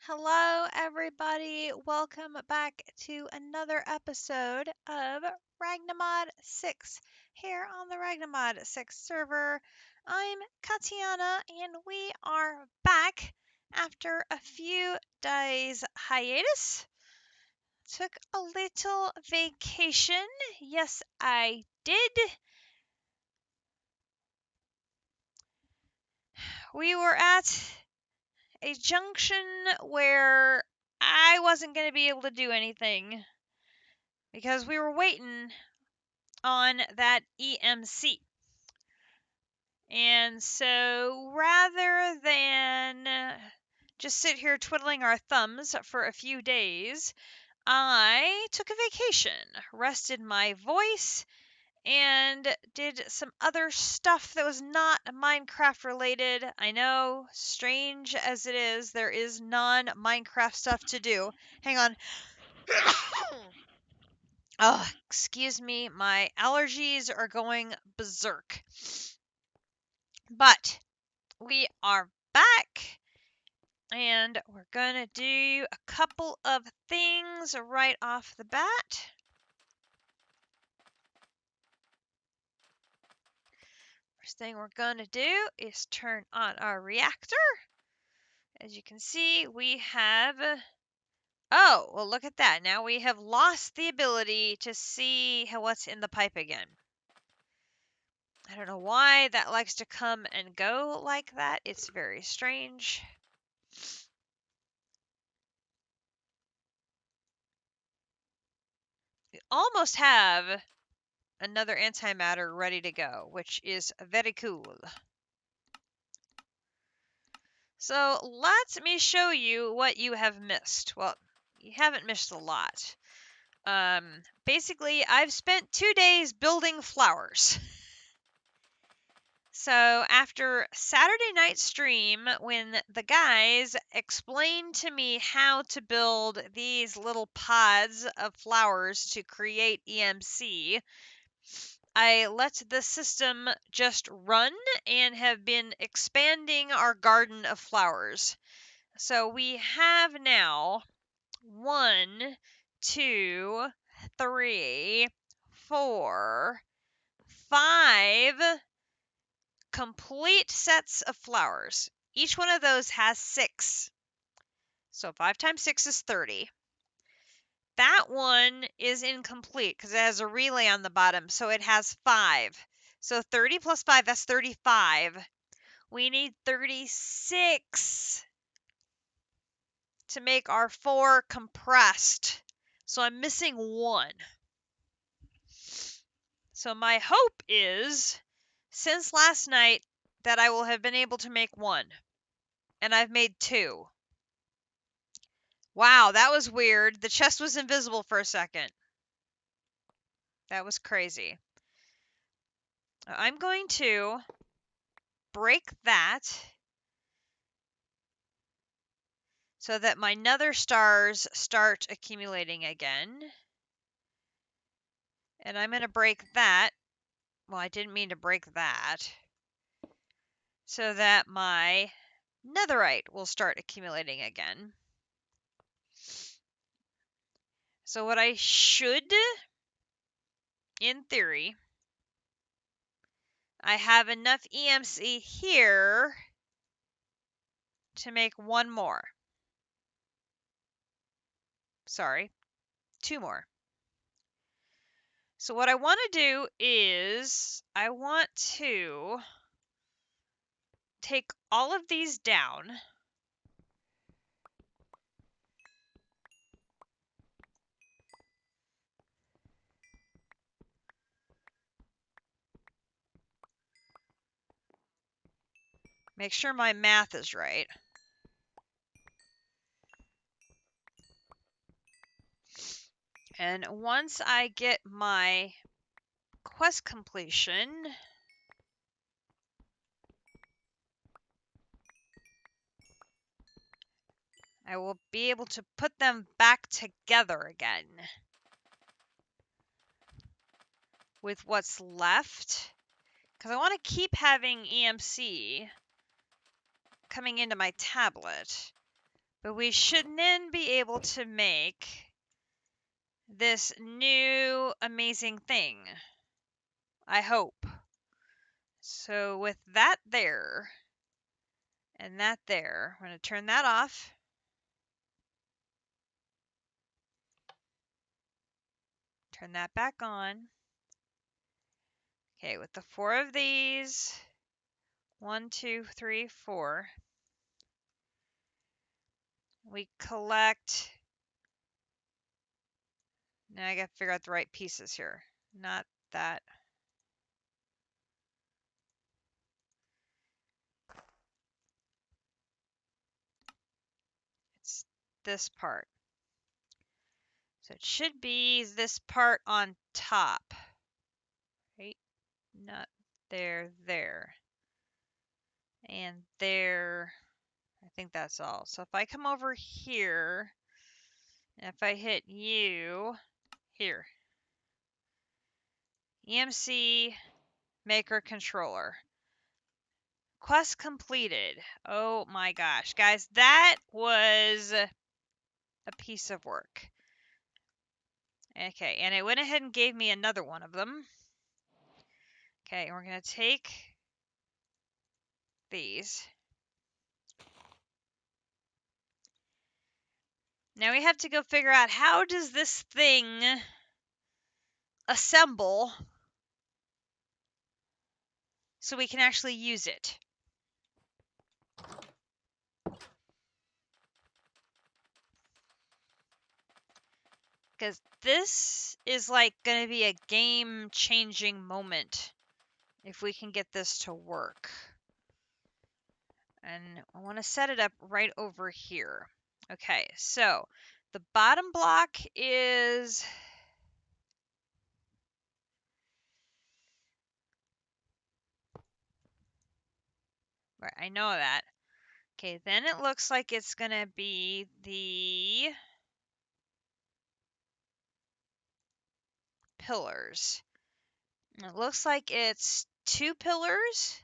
Hello, everybody. Welcome back to another episode of Ragnamod 6 here on the Ragnamod 6 server. I'm Katiana, and we are back after a few days hiatus. Took a little vacation. Yes, I did. We were at a junction where I wasn't going to be able to do anything because we were waiting on that EMC. And so rather than just sit here twiddling our thumbs for a few days, I took a vacation, rested my voice, and did some other stuff that was not Minecraft related. I know, strange as it is, there is non-Minecraft stuff to do. Hang on. Oh, excuse me, my allergies are going berserk. But we are back, and we're gonna do a couple of things right off the bat. First thing we're gonna do is turn on our reactor. As you can see, we have... Oh, well, look at that. Now we have lost the ability to see what's in the pipe again. I don't know why that likes to come and go like that. It's very strange. We almost have another antimatter ready to go, which is very cool. So let me show you what you have missed. Well, you haven't missed a lot. Basically, I've spent 2 days building flowers. So after Saturday night stream, when the guys explained to me how to build these little pods of flowers to create EMC, I let the system just run and have been expanding our garden of flowers. So we have now 1, 2, 3, 4, 5 complete sets of flowers. Each one of those has 6. So 5 times 6 is 30. That one is incomplete because it has a relay on the bottom, so it has 5. So 30 plus 5, that's 35. We need 36 to make our 4 compressed. So I'm missing 1. So my hope is, since last night, that I will have been able to make 1. And I've made 2. Wow, that was weird. The chest was invisible for a second. That was crazy. I'm going to break that so that my nether stars start accumulating again. And I'm going to break that. Well, I didn't mean to break that. So that my netherite will start accumulating again. So what I should, in theory, I have enough EMC here to make 1 more. Sorry, 2 more. So what I want to do is I want to take all of these down. Make sure my math is right. And once I get my quest completion, I will be able to put them back together again with what's left. Because I want to keep having EMC coming into my tablet. But we should then be able to make this new amazing thing. I hope. So with that there, and that there, I'm going to turn that off. Turn that back on. Okay, with the 4 of these, 1, 2, 3, 4, we collect. Now I got to figure out the right pieces here. Not that. It's this part. So it should be this part on top. Right? Not there, there. And there. I think that's all. So if I come over here, and if I hit U, here. EMC Maker Controller. Quest completed. Oh my gosh. Guys, that was a piece of work. Okay, and it went ahead and gave me another one of them. Okay, we're going to take these. Now we have to go figure out how does this thing assemble so we can actually use it. Because this is like going to be a game-changing moment if we can get this to work. And I want to set it up right over here. Okay, so the bottom block is... Right, I know that. Okay, then it looks like it's going to be the pillars. It looks like it's 2 pillars.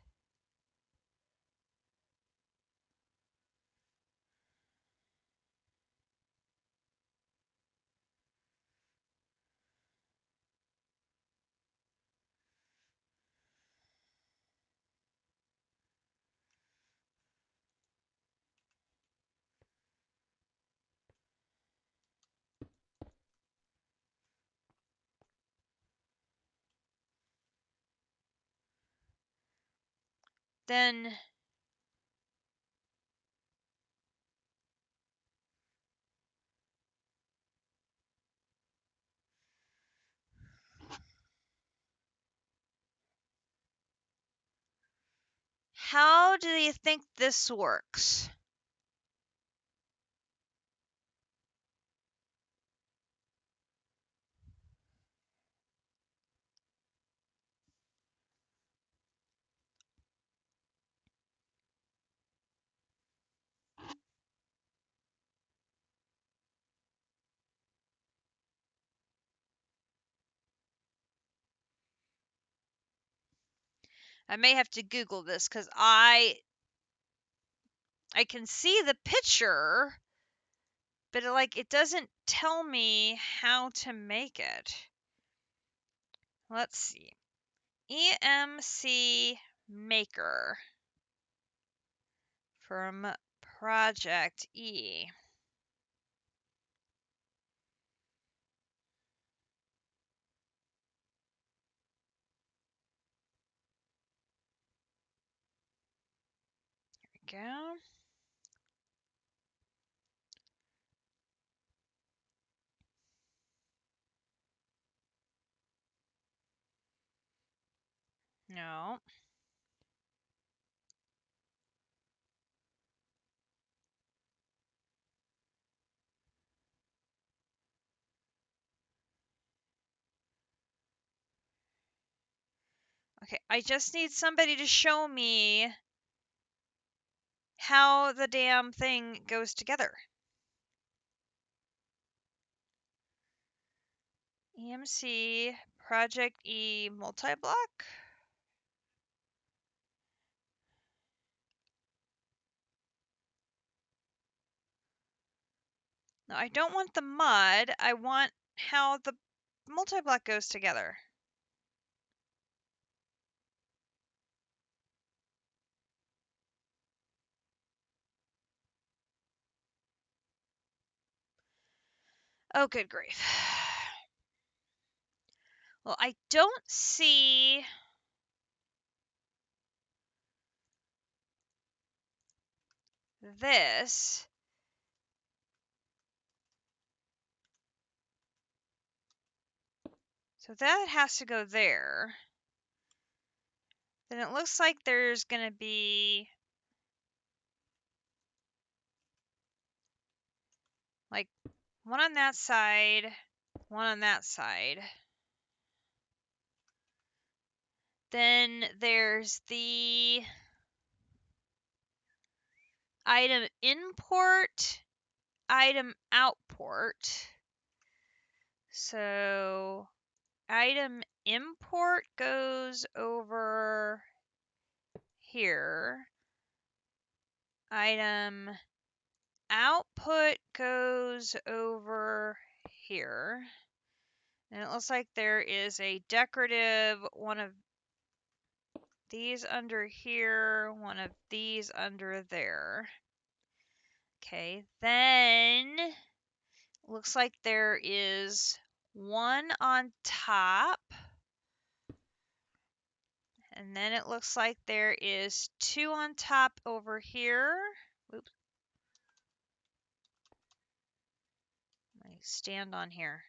Then how do you think this works? I may have to Google this because I can see the picture, but it doesn't tell me how to make it. Let's see. EMC Maker from ProjectE. Here we go. No. Okay, I just need somebody to show me how the damn thing goes together. EMC ProjectE multi-block. No, I don't want the mud. I want how the multi-block goes together. Oh, good grief. Well, I don't see this. So that has to go there. Then it looks like there's going to be like one on that side, one on that side. Then there's the item import, item outport. So item import goes over here. Item output goes over here. And it looks like there is a decorative one of these under here, one of these under there. Okay, then looks like there is one on top. And then it looks like there is two on top over here. Oops. Let me stand on here.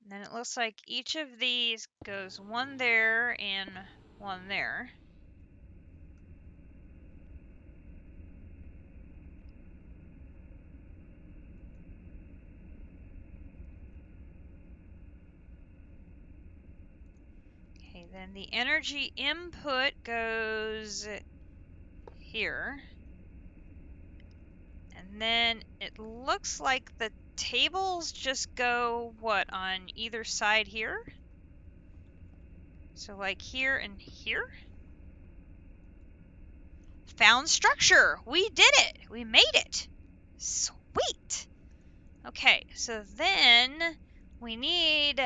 And then it looks like each of these goes one there and one there. Okay, then the energy input goes here. And then it looks like the tables just go, what, on either side here? So like here and here? Found structure! We did it! We made it! Sweet! Okay, so then we need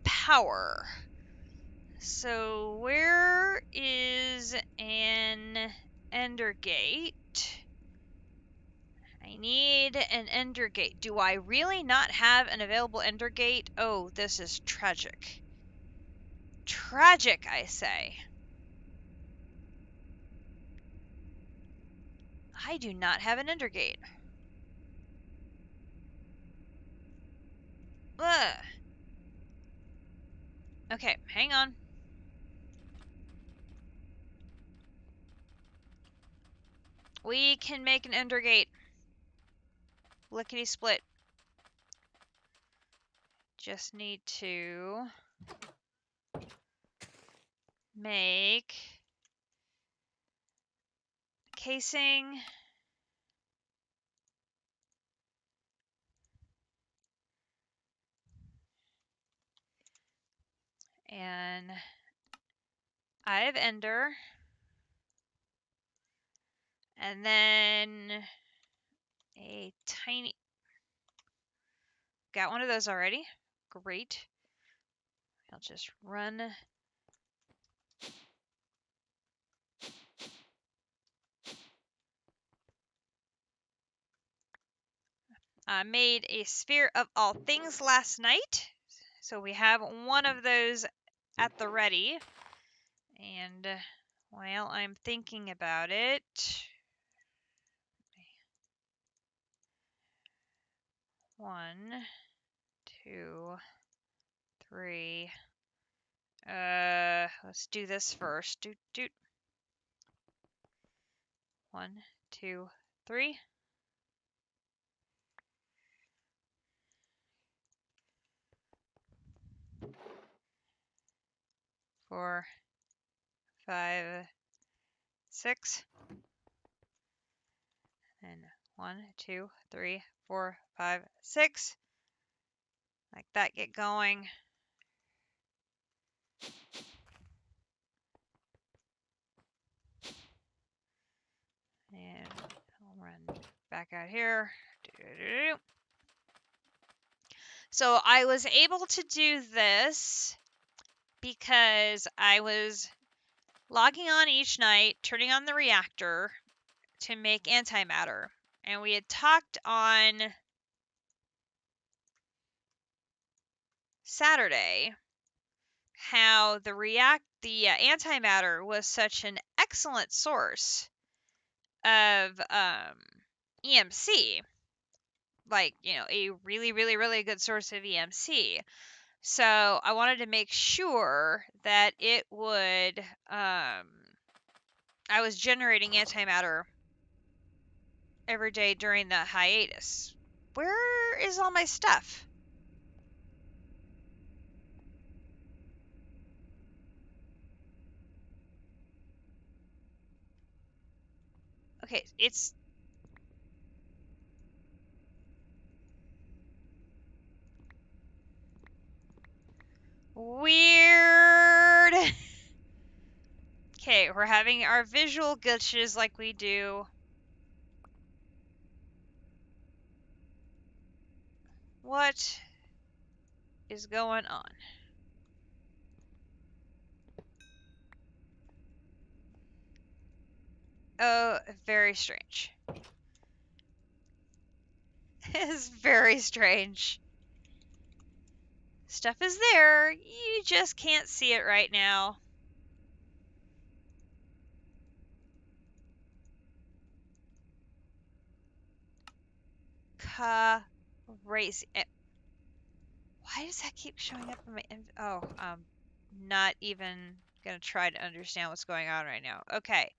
power. So where is an ender gate? I need an ender gate. Do I really not have an available ender gate? Oh, this is tragic. Tragic, I say. I do not have an ender gate. Ugh. Okay, hang on. We can make an ender gate. Lickety split. Just need to make casing. And I have ender. And then a tiny... Got one of those already. Great. I'll just run. I made a sphere of all things last night. So we have one of those at the ready. And while I'm thinking about it, 1, 2, 3. Let's do this first. Doot doot. 1, 2, 3. 4, 5, 6. And 1, 2, 3, 4, 5, 6. Like that, get going. back out here. So I was able to do this because I was logging on each night, turning on the reactor to make antimatter. And we had talked on Saturday how the antimatter was such an excellent source of EMC, like, a really, really, really good source of EMC. So I wanted to make sure that it would, I was generating antimatter every day during the hiatus. Where is all my stuff? Okay, it's weird. Okay, we're having our visual glitches like we do. What is going on? Oh, very strange. It's very strange. Stuff is there, you just can't see it right now. Crazy. Why does that keep showing up in my... Oh, not even gonna try to understand what's going on right now. Okay,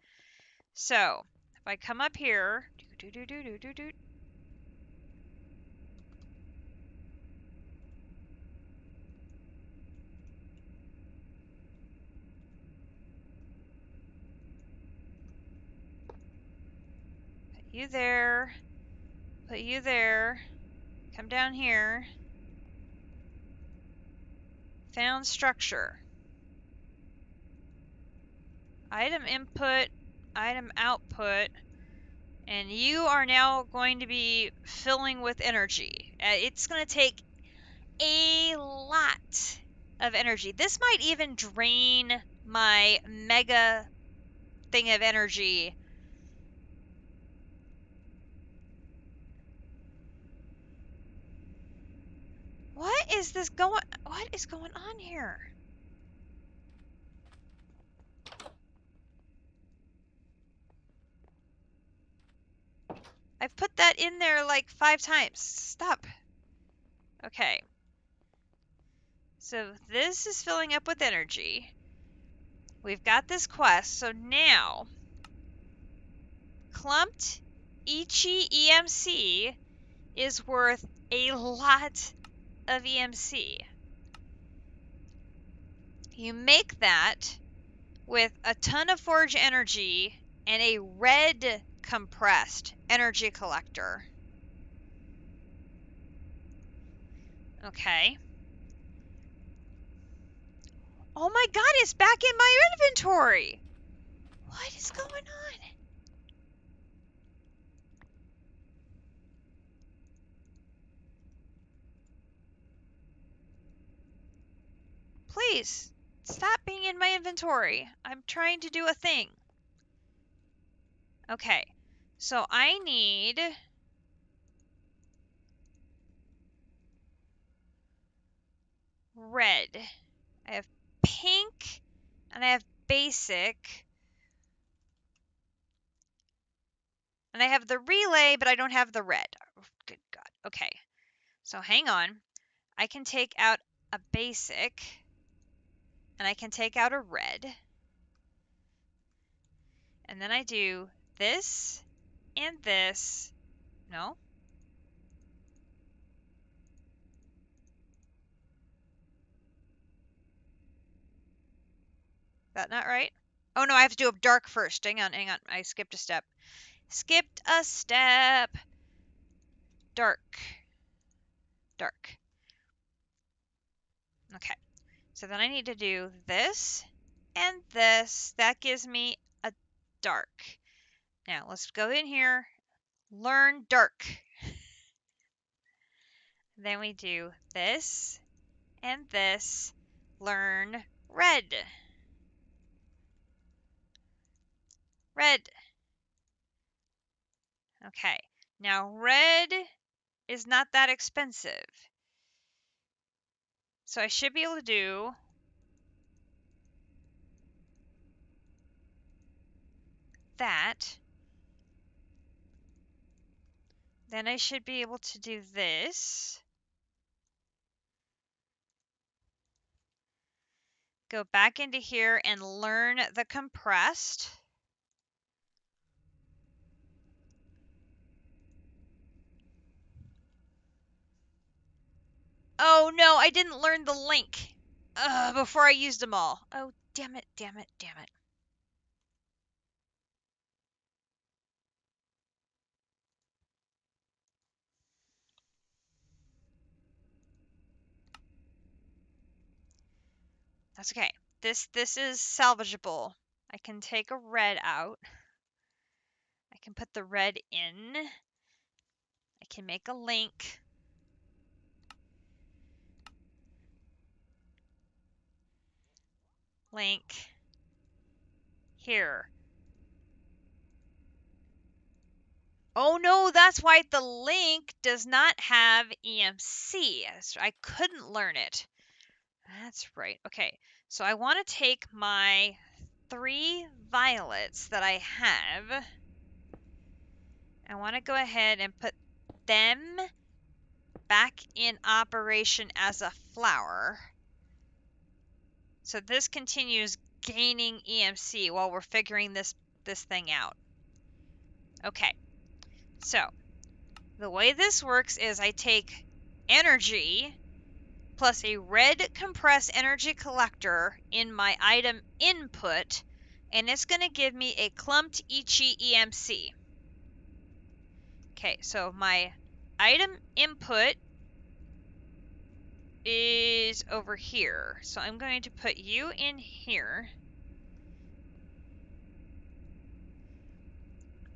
so if I come up here, put you there, put you there, come down here, found structure, item input, item output, and you are now going to be filling with energy. It's going to take a lot of energy. This might even drain my mega thing of energy. What is going on here? I've put that in there like 5 times. Stop. Okay. So this is filling up with energy. We've got this quest. So now, clumped Ichi EMC is worth a lot of EMC. You make that with a ton of forge energy and a red compressed energy collector. Okay. Oh my god, it's back in my inventory! What is going on? Please, stop being in my inventory. I'm trying to do a thing. Okay, so I need... red. I have pink, and I have basic. And I have the relay, but I don't have the red. Oh, good God. Okay, so hang on. I can take out a basic, and I can take out a red. And then I do this and this. No? That not right? Oh no, I have to do a dark first. Hang on. I skipped a step. Skipped a step. Dark. Dark. Okay. So then I need to do this and this. That gives me a dark. Now let's go in here. learn dark. Then we do this and this, learn red. Red. Okay, now red is not that expensive. So I should be able to do that. Then I should be able to do this. Go back into here and learn the compressed. Oh no, I didn't learn the link before I used them all. Oh, damn it, damn it, damn it. That's okay. This is salvageable. I can take a red out. I can put the red in. I can make a link. Link here. Oh no, that's why the link does not have EMC. I couldn't learn it. That's right. Okay, so I want to take my 3 violets that I have. I want to go ahead and put them back in operation as a flower. So this continues gaining EMC while we're figuring this thing out. Okay, so the way this works is I take energy plus a red compressed energy collector in my item input, and it's going to give me a clumped Ichi EMC. Okay, so my item input is over here. So I'm going to put you in here.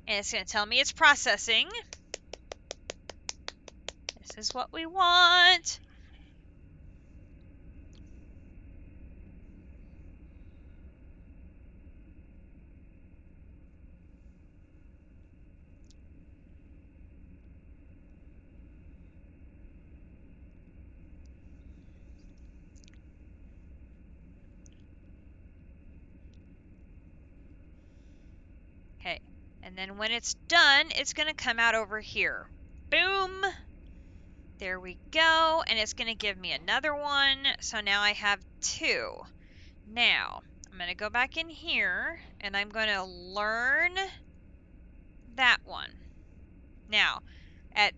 And it's going to tell me it's processing. This is what we want. Okay, and then when it's done, it's going to come out over here. Boom! There we go, and it's going to give me another one, so now I have 2. Now, I'm going to go back in here, and I'm going to learn that one. Now, at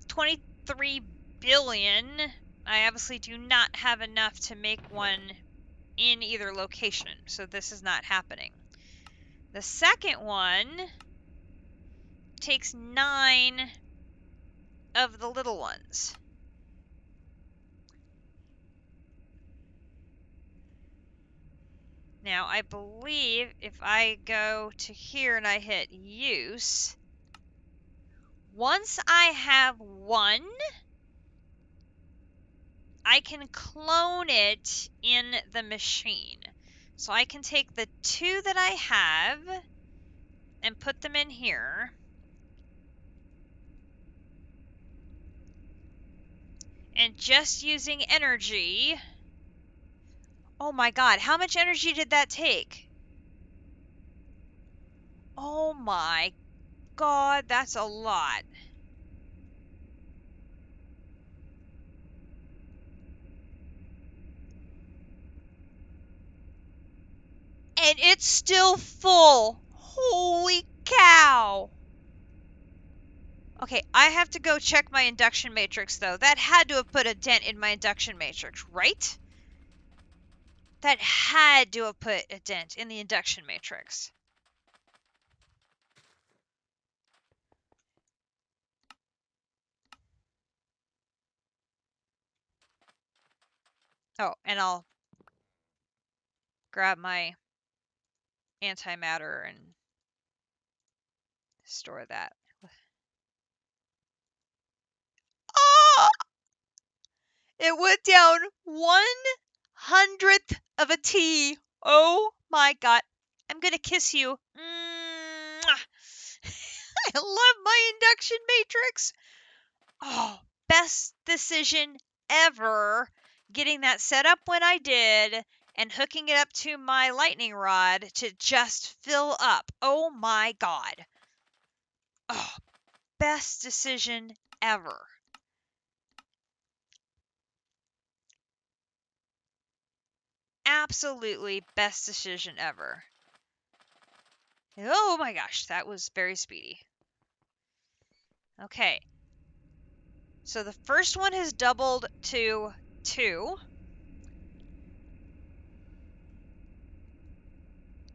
23 billion, I obviously do not have enough to make one in either location, so this is not happening. The second one takes 9 of the little ones. Now, I believe if I go to here and I hit use, once I have 1, I can clone it in the machine. So I can take the 2 that I have and put them in here. And just using energy. Oh my god, how much energy did that take? Oh my god, that's a lot. And it's still full. Holy cow. Okay, I have to go check my induction matrix, though. That had to have put a dent in my induction matrix, right? That had to have put a dent in the induction matrix. Oh, and I'll grab my antimatter and store that It went down 1/100th of a T. Oh my God. I'm going to kiss you. Mwah. I love my induction matrix. Oh, best decision ever getting that set up when I did and hooking it up to my lightning rod to just fill up. Oh my God. Oh, best decision ever. Absolutely best decision ever. Oh my gosh, that was very speedy. Okay. So the first one has doubled to 2.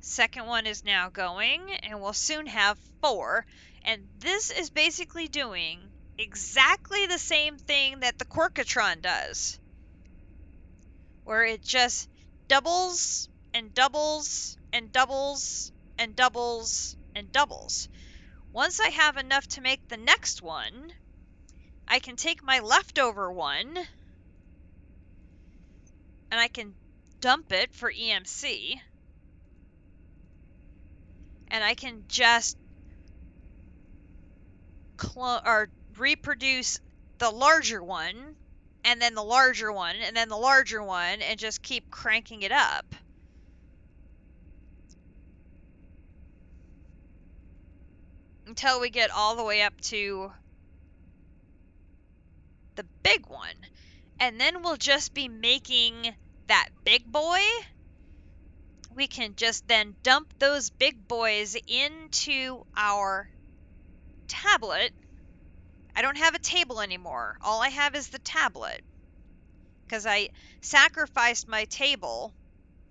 Second one is now going, and we'll soon have 4. And this is basically doing exactly the same thing that the Quirkatron does, where it just doubles and doubles and doubles and doubles and doubles. Once I have enough to make the next one, I can take my leftover one and I can dump it for EMC, and I can just clone or reproduce the larger one, and then the larger one, and then the larger one, and just keep cranking it up until we get all the way up to the big one. And then we'll just be making that big boy. We can just then dump those big boys into our tablet. I don't have a table anymore. All I have is the tablet, because I sacrificed my table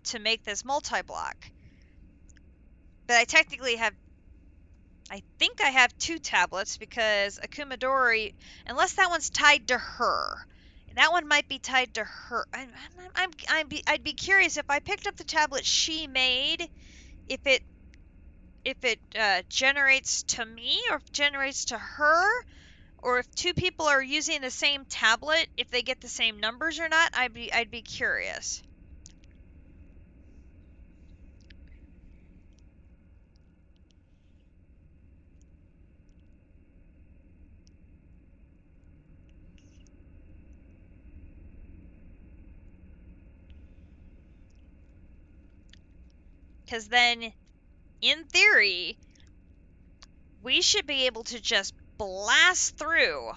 to make this multi-block. But I technically have, I think I have 2 tablets, because Akumadori, unless that one's tied to her, that one might be tied to her. I'd be curious if I picked up the tablet she made, if it generates to me or if it generates to her, or if 2 people are using the same tablet, if they get the same numbers or not. I'd be curious. Because then, in theory, we should be able to just blast through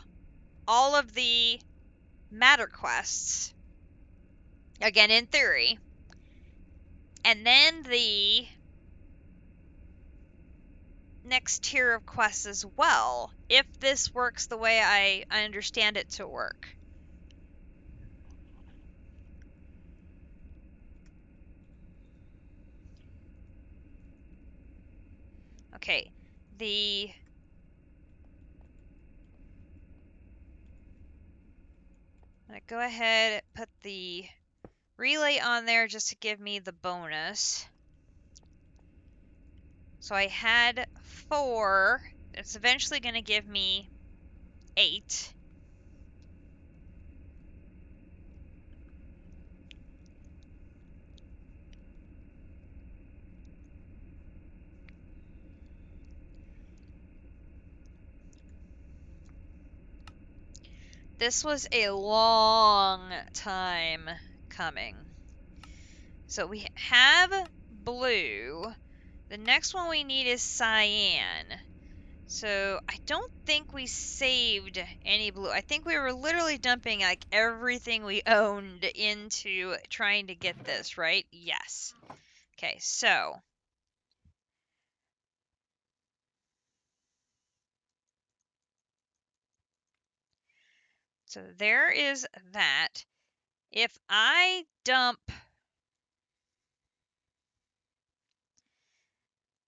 all of the matter quests, again in theory, and then the next tier of quests as well, if this works the way I understand it to work. Okay, I'm going to go ahead and put the relay on there just to give me the bonus. So I had 4. It's eventually going to give me 8. This was a long time coming. So we have blue. The next one we need is cyan. So I don't think we saved any blue. I think we were literally dumping like everything we owned into trying to get this, right? Yes. Okay, so there is that. If I dump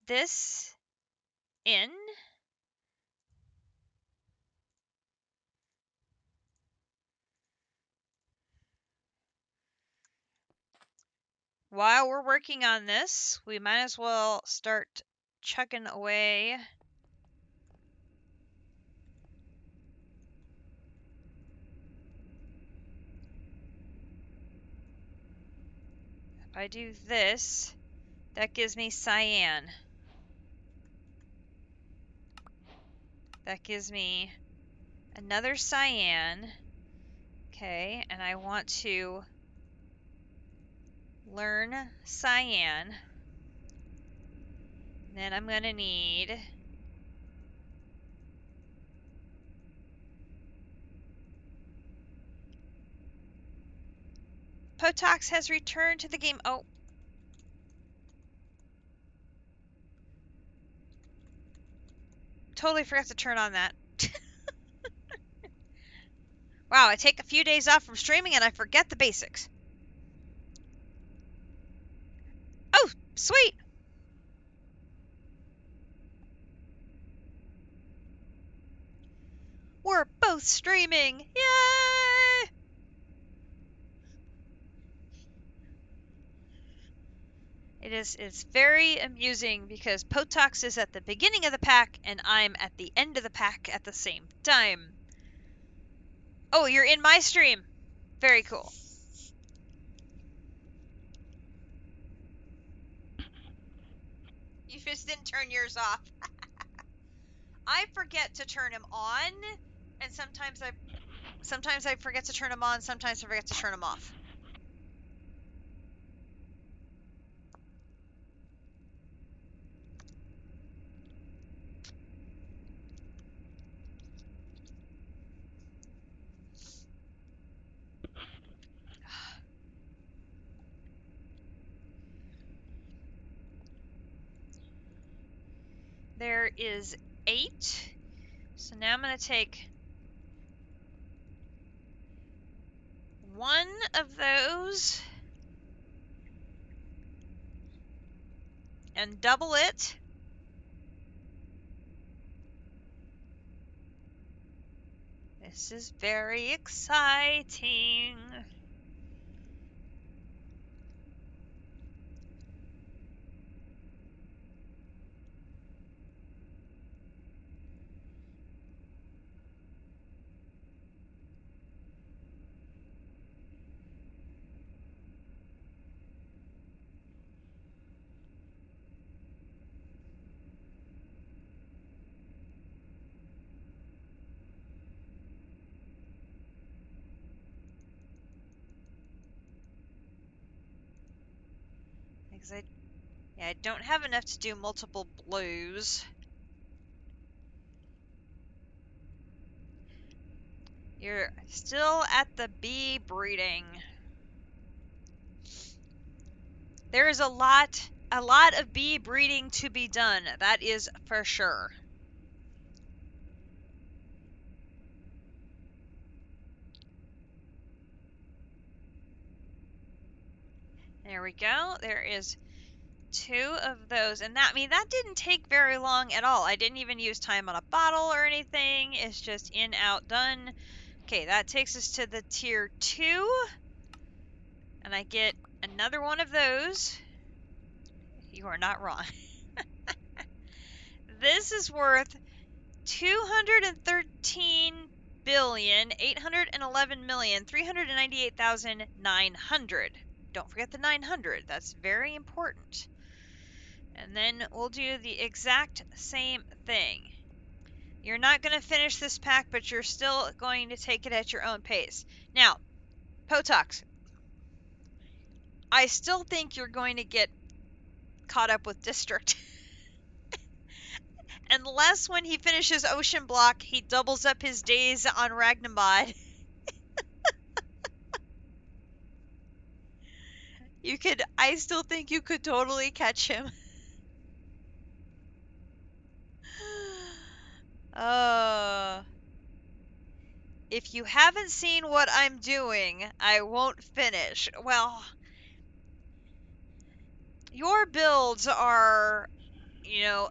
this in, while we're working on this, we might as well start chugging away. If I do this, that gives me cyan. That gives me another cyan. Okay, and I want to learn cyan. Then I'm going to need Potox has returned to the game. Oh. Totally forgot to turn on that. Wow, I take a few days off from streaming and I forget the basics. Oh, sweet. We're both streaming. Yay! It's very amusing because Potox is at the beginning of the pack and I'm at the end of the pack at the same time. Oh, you're in my stream. Very cool. You just didn't turn yours off. I forget to turn him on, and sometimes I forget to turn him on, sometimes I forget to turn him off. There is 8. So now I'm going to take one of those and double it. This is very exciting. Because I don't have enough to do multiple blues. You're still at the bee breeding. There is a lot of bee breeding to be done. That is for sure. There we go. There is 2 of those, and that didn't take very long at all. I didn't even use time on a bottle or anything. It's just in, out, done. Okay, that takes us to the tier 2, and I get another one of those. You are not wrong. This is worth 213,811,398,900. Don't forget the 900. That's very important. And then we'll do the exact same thing. You're not going to finish this pack, but you're still going to take it at your own pace. Now, Potox, I still think you're going to get caught up with District. Unless when he finishes Ocean Block, he doubles up his days on Ragnamod. I still think you could totally catch him. If you haven't seen what I'm doing, I won't finish. Well, your builds are,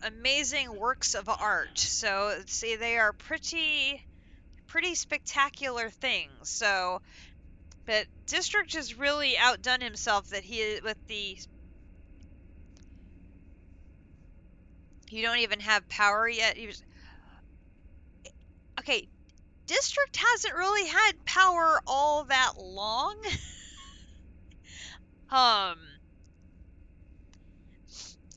amazing works of art. So, see, they are pretty spectacular things. So, but District has really outdone himself you don't even have power yet. Okay, District hasn't really had power all that long.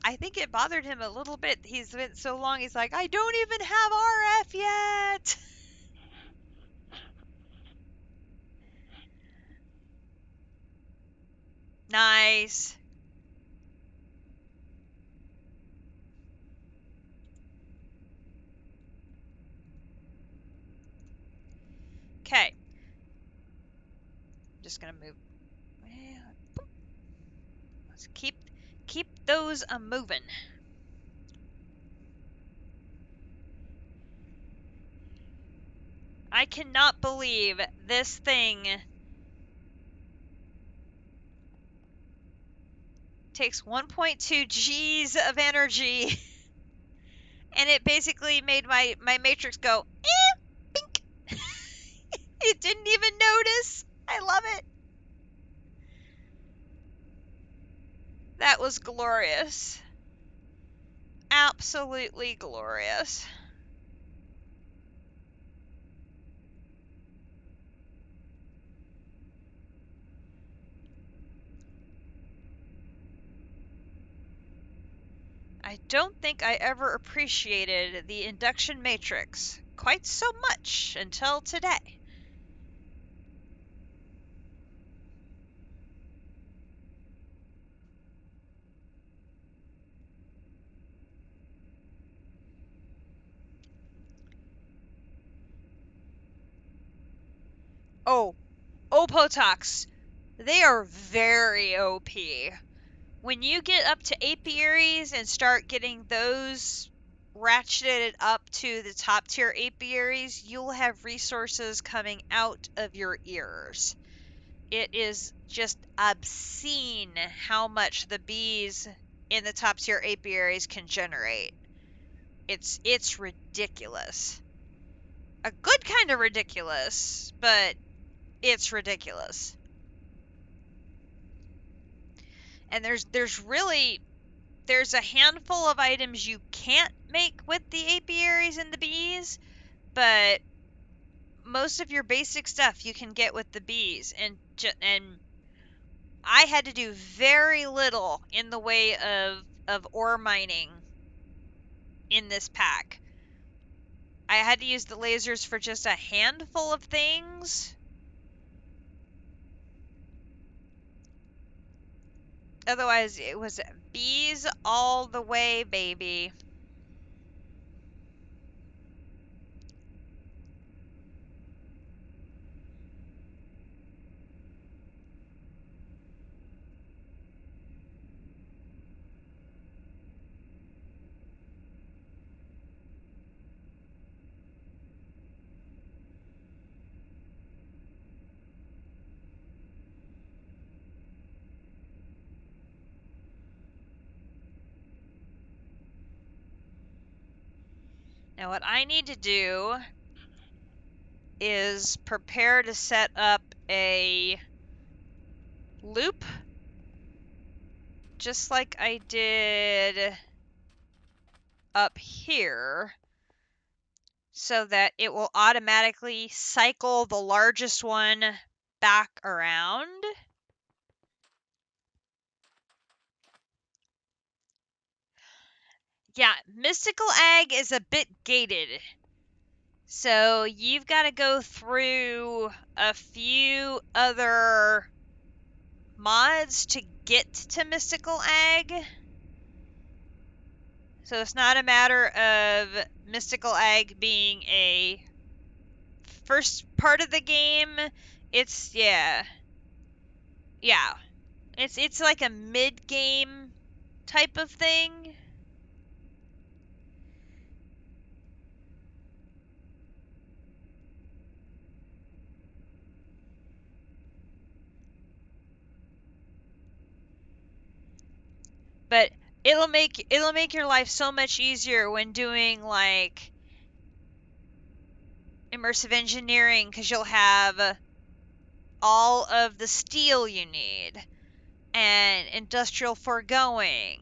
I think it bothered him a little bit. He's been so long, he's like, I don't even have RF yet. Nice. Okay. I'm just gonna move. Let's keep those moving. I cannot believe this thing takes 1.2 G's of energy, and it basically made my matrix go, bink. It didn't even notice. I love it. That was glorious. Absolutely glorious. I don't think I ever appreciated the induction matrix quite so much until today. Oh, Opotox. They are very OP. When you get up to apiaries and start getting those ratcheted up to the top tier apiaries, you'll have resources coming out of your ears. It is just obscene how much the bees in the top tier apiaries can generate. It's ridiculous. A good kind of ridiculous, but it's ridiculous. And there's a handful of items you can't make with the apiaries and the bees, but most of your basic stuff you can get with the bees, and I had to do very little in the way of ore mining in this pack. I had to use the lasers for just a handful of things. Otherwise, it was bees all the way, baby. Now, what I need to do is prepare to set up a loop, just like I did up here, so that it will automatically cycle the largest one back around. Yeah, Mystical Ag is a bit gated. So you've got to go through a few other mods to get to Mystical Ag. So it's not a matter of Mystical Ag being a first part of the game. It's yeah. It's like a mid-game type of thing. But it'll make your life so much easier when doing like immersive engineering, because you'll have all of the steel you need and industrial foregoing,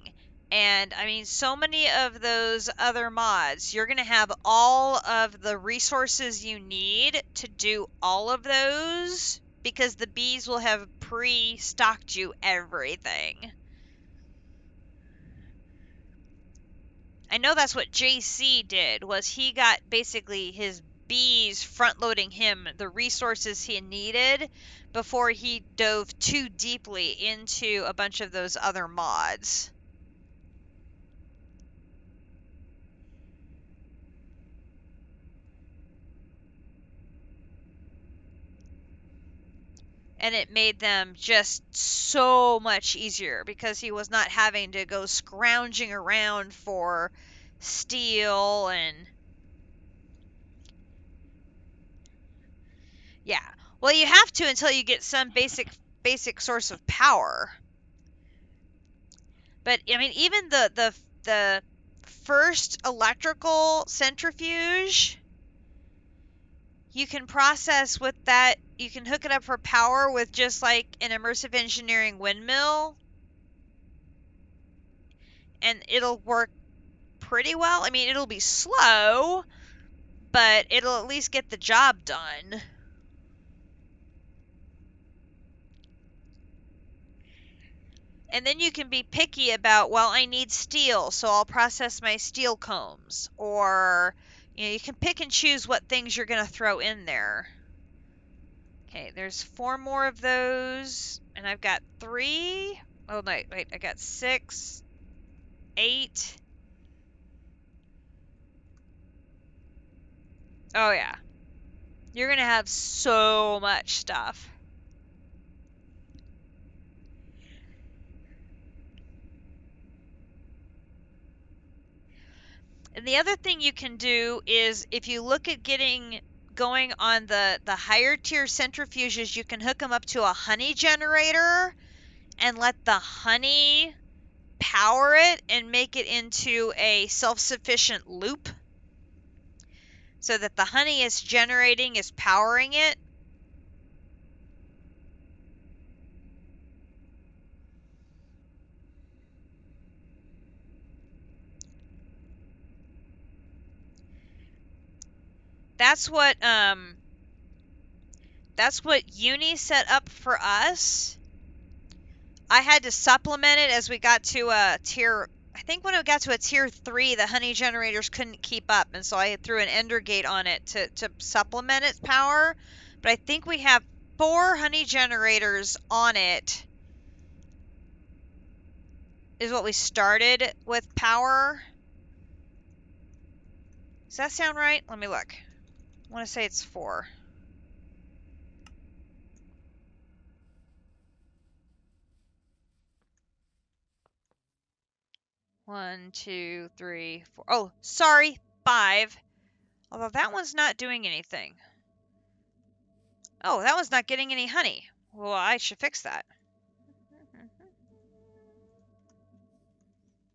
and I mean so many of those other mods. You're going to have all of the resources you need to do all of those, because the bees will have pre-stocked you everything. I know that's what JC did, was he got basically his bees front-loading him the resources he needed before he dove too deeply into a bunch of those other mods. And it made them just so much easier because he was not having to go scrounging around for steel and... Yeah. Well, you have to until you get some basic source of power. But I mean, even the first electrical centrifuge, you can process with that. You can hook it up for power with just like an immersive engineering windmill, and it'll work pretty well. I mean, it'll be slow, but it'll at least get the job done. And then you can be picky about, well, I need steel, so I'll process my steel combs. Or, you can pick and choose what things you're going to throw in there. Okay, there's 4 more of those, and I've got 3. Oh, wait, I got 6, 8. Oh, yeah. You're going to have so much stuff. And the other thing you can do is, if you look at going on the higher tier centrifuges, you can hook them up to a honey generator and let the honey power it and make it into a self-sufficient loop so that the honey is generating, is powering it. That's what Uni set up for us. I had to supplement it as we got to a tier. I think when it got to a tier 3, the honey generators couldn't keep up, and so I threw an ender gate on it to supplement its power. But I think we have 4 honey generators on it, is what we started with power. Does that sound right? Let me look. I want to say it's 4. One, 2, 3, 4. Oh, sorry, 5. Although that one's not doing anything. Oh, that one's not getting any honey. Well, I should fix that.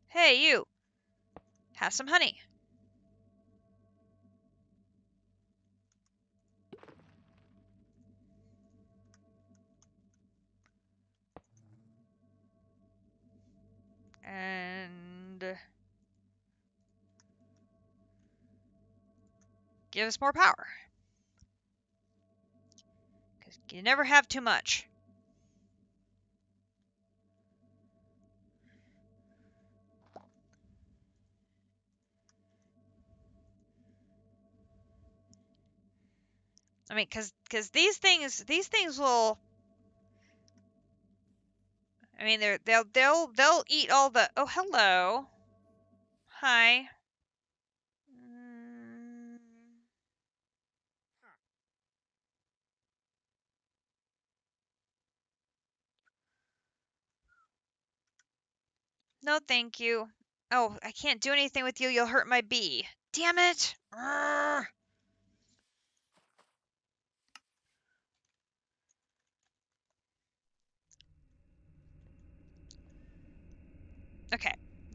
Hey, you. Have some honey. And give us more power. Because you never have too much. I mean, because these things will. I mean, they'll eat all the. Oh, hello. Hi. No, thank you. Oh, I can't do anything with you. You'll hurt my bee. Damn it. Urgh. Okay.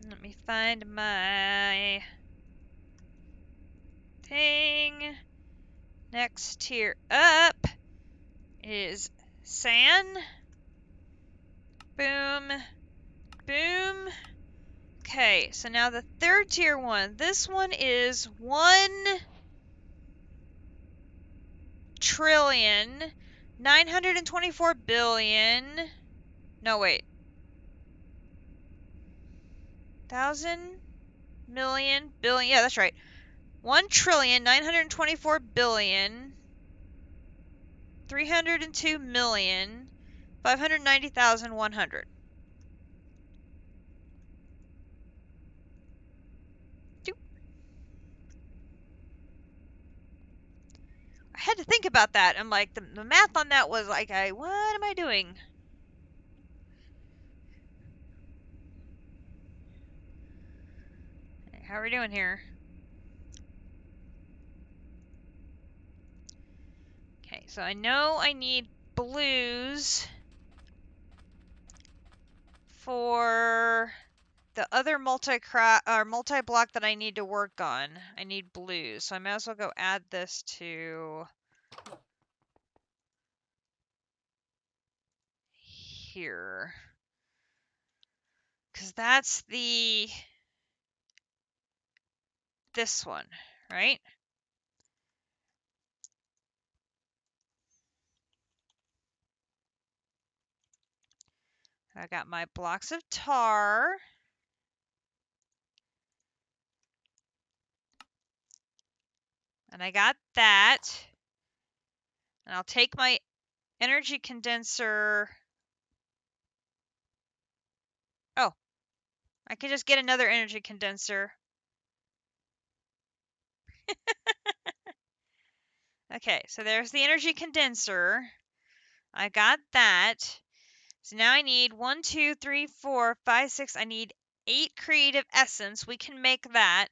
Let me find my thing. Next tier up is sand. Boom. Boom. Okay, so now the 3rd tier one. This one is 1,924,000,000,000. No, wait. 1,000? million, billion. Yeah, that's right. 1,924,302,590,100. I had to think about that. I'm like, the math on that was like, what am I doing? How are we doing here? Okay, so I know I need blues for the other multi-block that I need to work on. I need blues, so I might as well go add this to here. Because that's this one, right? I got my blocks of tar. And I got that. And I'll take my energy condenser. Oh, I can just get another energy condenser. Okay, so there's the energy condenser. I got that. So now I need 1, 2, 3, 4, 5, 6. I need 8 creative essence. We can make that.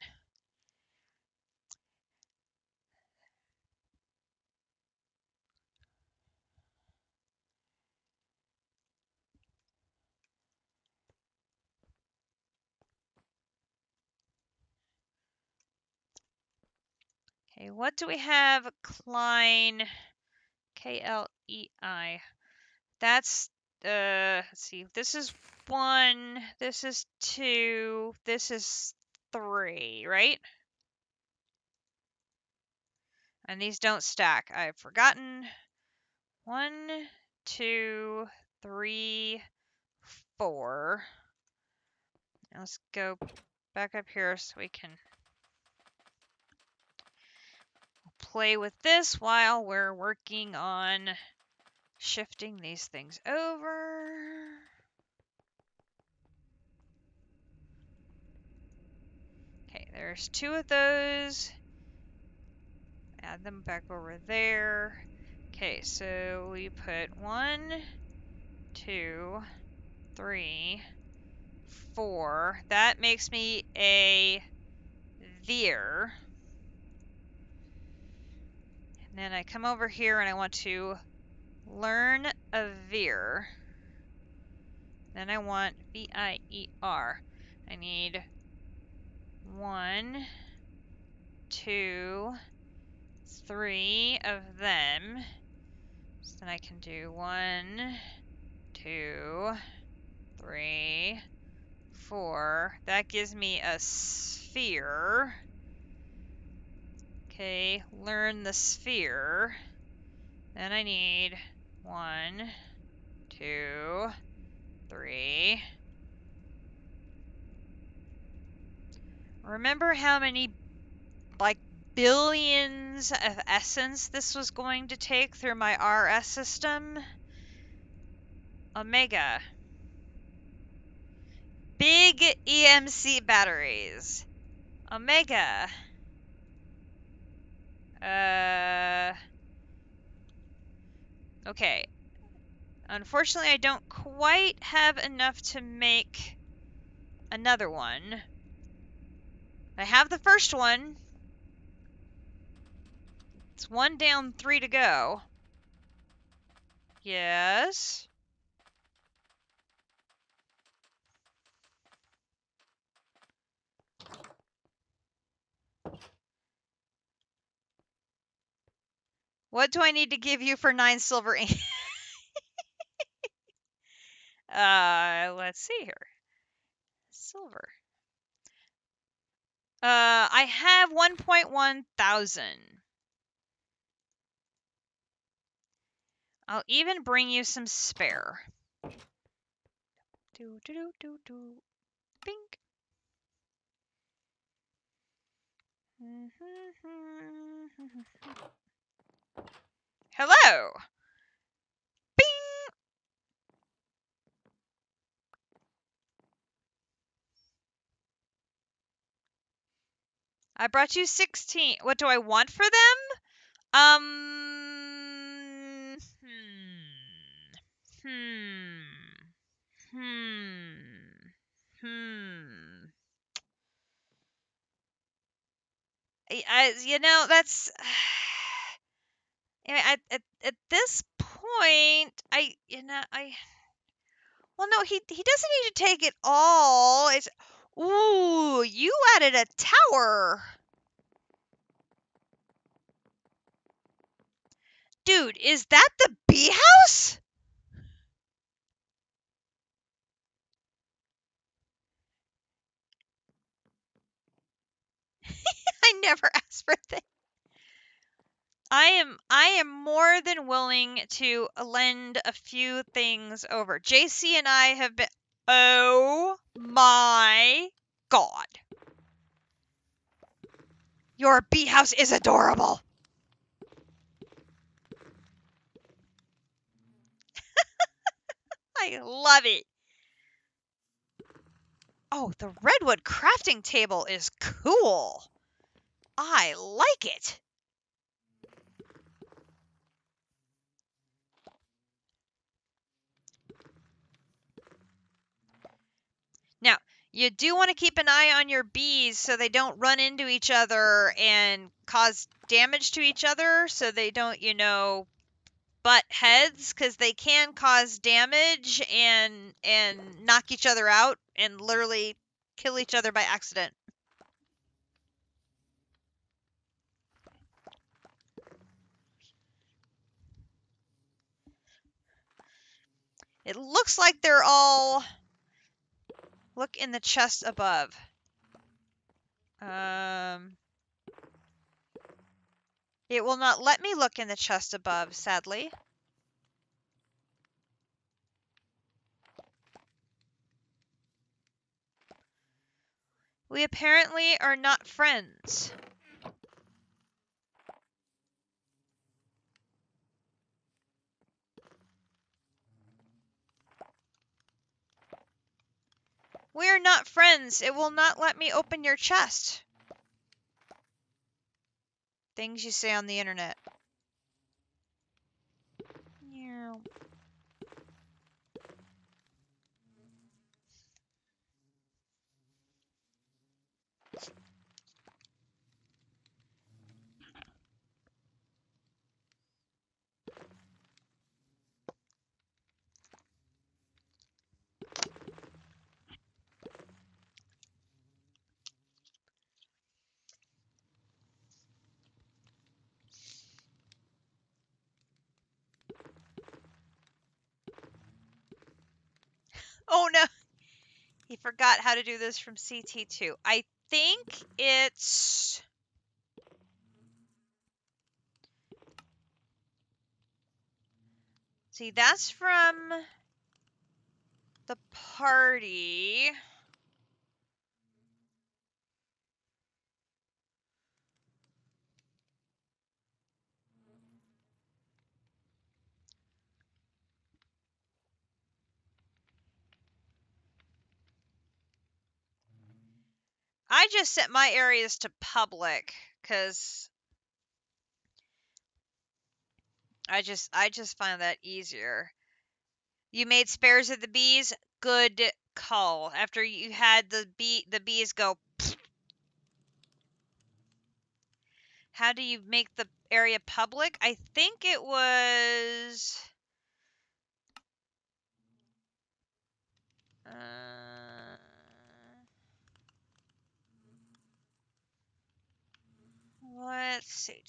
Okay, what do we have? Klein, K-L-E-I. That's, let's see. This is 1, this is 2, this is 3, right? And these don't stack. I've forgotten. 1, 2, 3, 4. Now let's go back up here so we can play with this while we're working on shifting these things over. Okay, there's 2 of those. Add them back over there. Okay, so we put 1, 2, 3, 4. That makes me a veer. And then I come over here and I want to learn a veer. Then I want V-I-E-R. I need 1, 2, 3 of them. So then I can do 1, 2, 3, 4. That gives me a sphere. Okay, learn the sphere. Then I need 1, 2, 3. Remember how many, like, billions of essence this was going to take through my RS system? Omega. Big EMC batteries. Omega. Okay. Unfortunately, I don't quite have enough to make another one. I have the first one. It's 1 down, 3 to go. Yes. What do I need to give you for 9 silver ink? Let's see here. Silver. I have 1.1 thousand. I'll even bring you some spare. Do do do do do. Bink. Hello. Bing. I brought you 16. What do I want for them? Hmm. Hmm. Hmm. That's. At this point, Well, no, he doesn't need to take it all. It's. Ooh, you added a tower. Dude, is that the bee house? I never asked for that. I am more than willing to lend a few things over. JC and I have been. Oh my god. Your bee house is adorable. I love it. Oh, the redwood crafting table is cool. I like it. Now, you do want to keep an eye on your bees so they don't run into each other and cause damage to each other, so they don't, butt heads, because they can cause damage and knock each other out and literally kill each other by accident. It looks like they're all... Look in the chest above. It will not let me look in the chest above, sadly. We apparently are not friends. We are not friends. It will not let me open your chest. Things you say on the internet. Yeah. Oh no. He forgot how to do this from CT2. I think it's... See, that's from the party. I just set my areas to public because I just find that easier. You made spares of the bees? Good call. After you had the bees go. How do you make the area public? I think it was... let's see.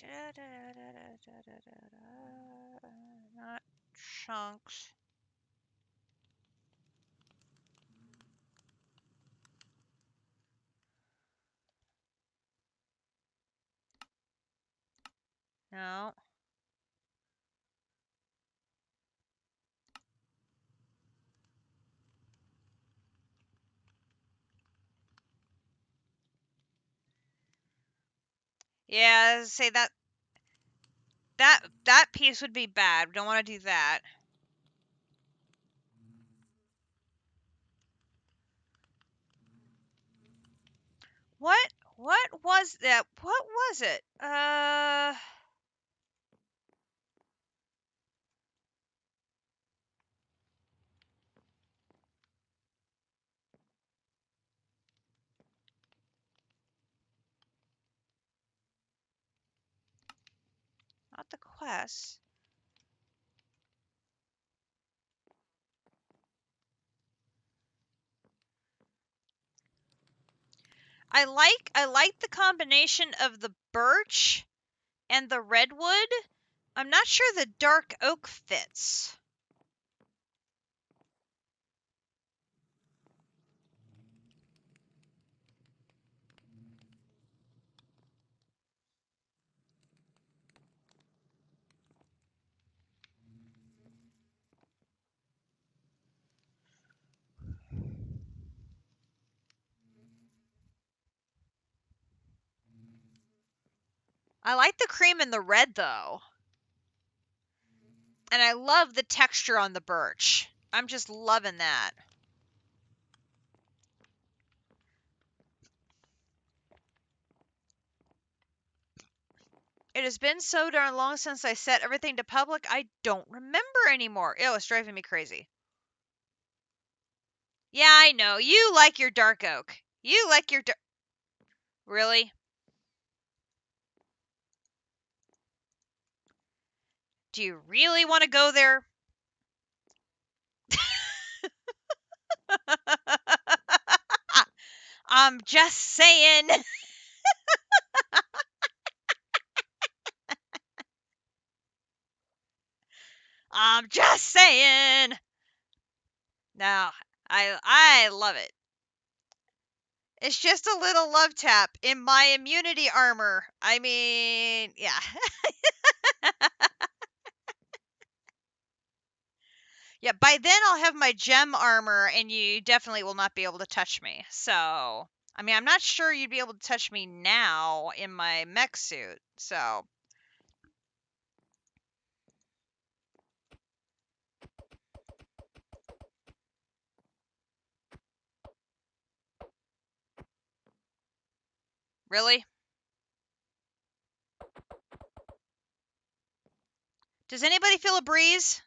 Not chunks. No. Yeah, say that piece would be bad. We don't want to do that. What was that? What was it? Not the quest. I like the combination of the birch and the redwood. I'm not sure the dark oak fits. I like the cream and the red though. And I love the texture on the birch. I'm just loving that. It has been so darn long since I set everything to public, I don't remember anymore. Ew, it's driving me crazy. Yeah, I know. You like your dark oak. You like your dark... Really? Do you really want to go there? I'm just saying. I'm just saying. No, I love it. It's just a little love tap in my immunity armor. I mean, yeah. Yeah, by then I'll have my gem armor and you definitely will not be able to touch me. So, I mean, I'm not sure you'd be able to touch me now in my mech suit. So, really? Does anybody feel a breeze?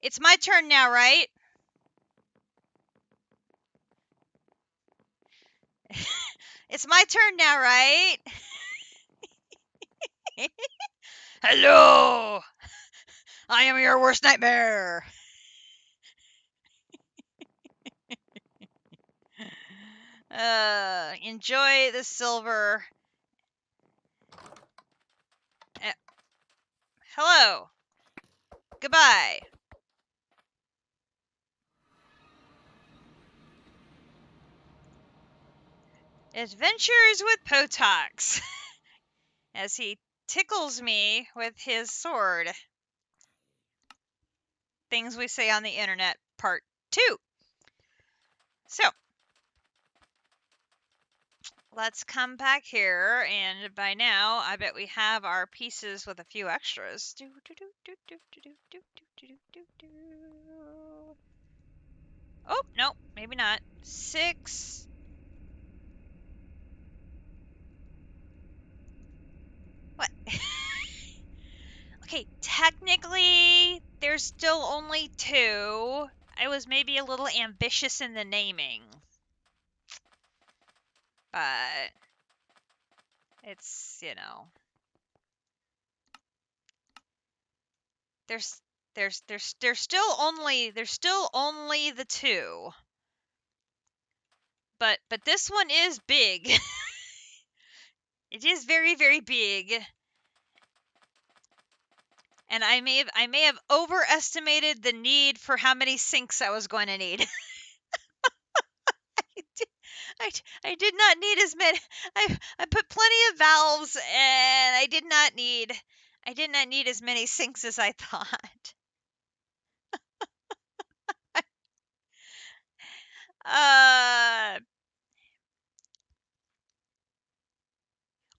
It's my turn now, right? It's my turn now, right? Hello! I am your worst nightmare! Enjoy the silver. Uh, hello. Goodbye. Adventures with Potox. As he tickles me with his sword. Things we say on the internet, part 2. So, let's come back here, and by now, I bet we have our pieces with a few extras. Oh, no, maybe not. 6. What? Okay, technically, there's still only 2. I was maybe a little ambitious in the naming. But it's, there's there's still only the 2. But this one is big. It is very, very big. And I may have overestimated the need for how many sinks I was going to need. I did not need as many. I put plenty of valves, and I did not need as many sinks as I thought. Uh,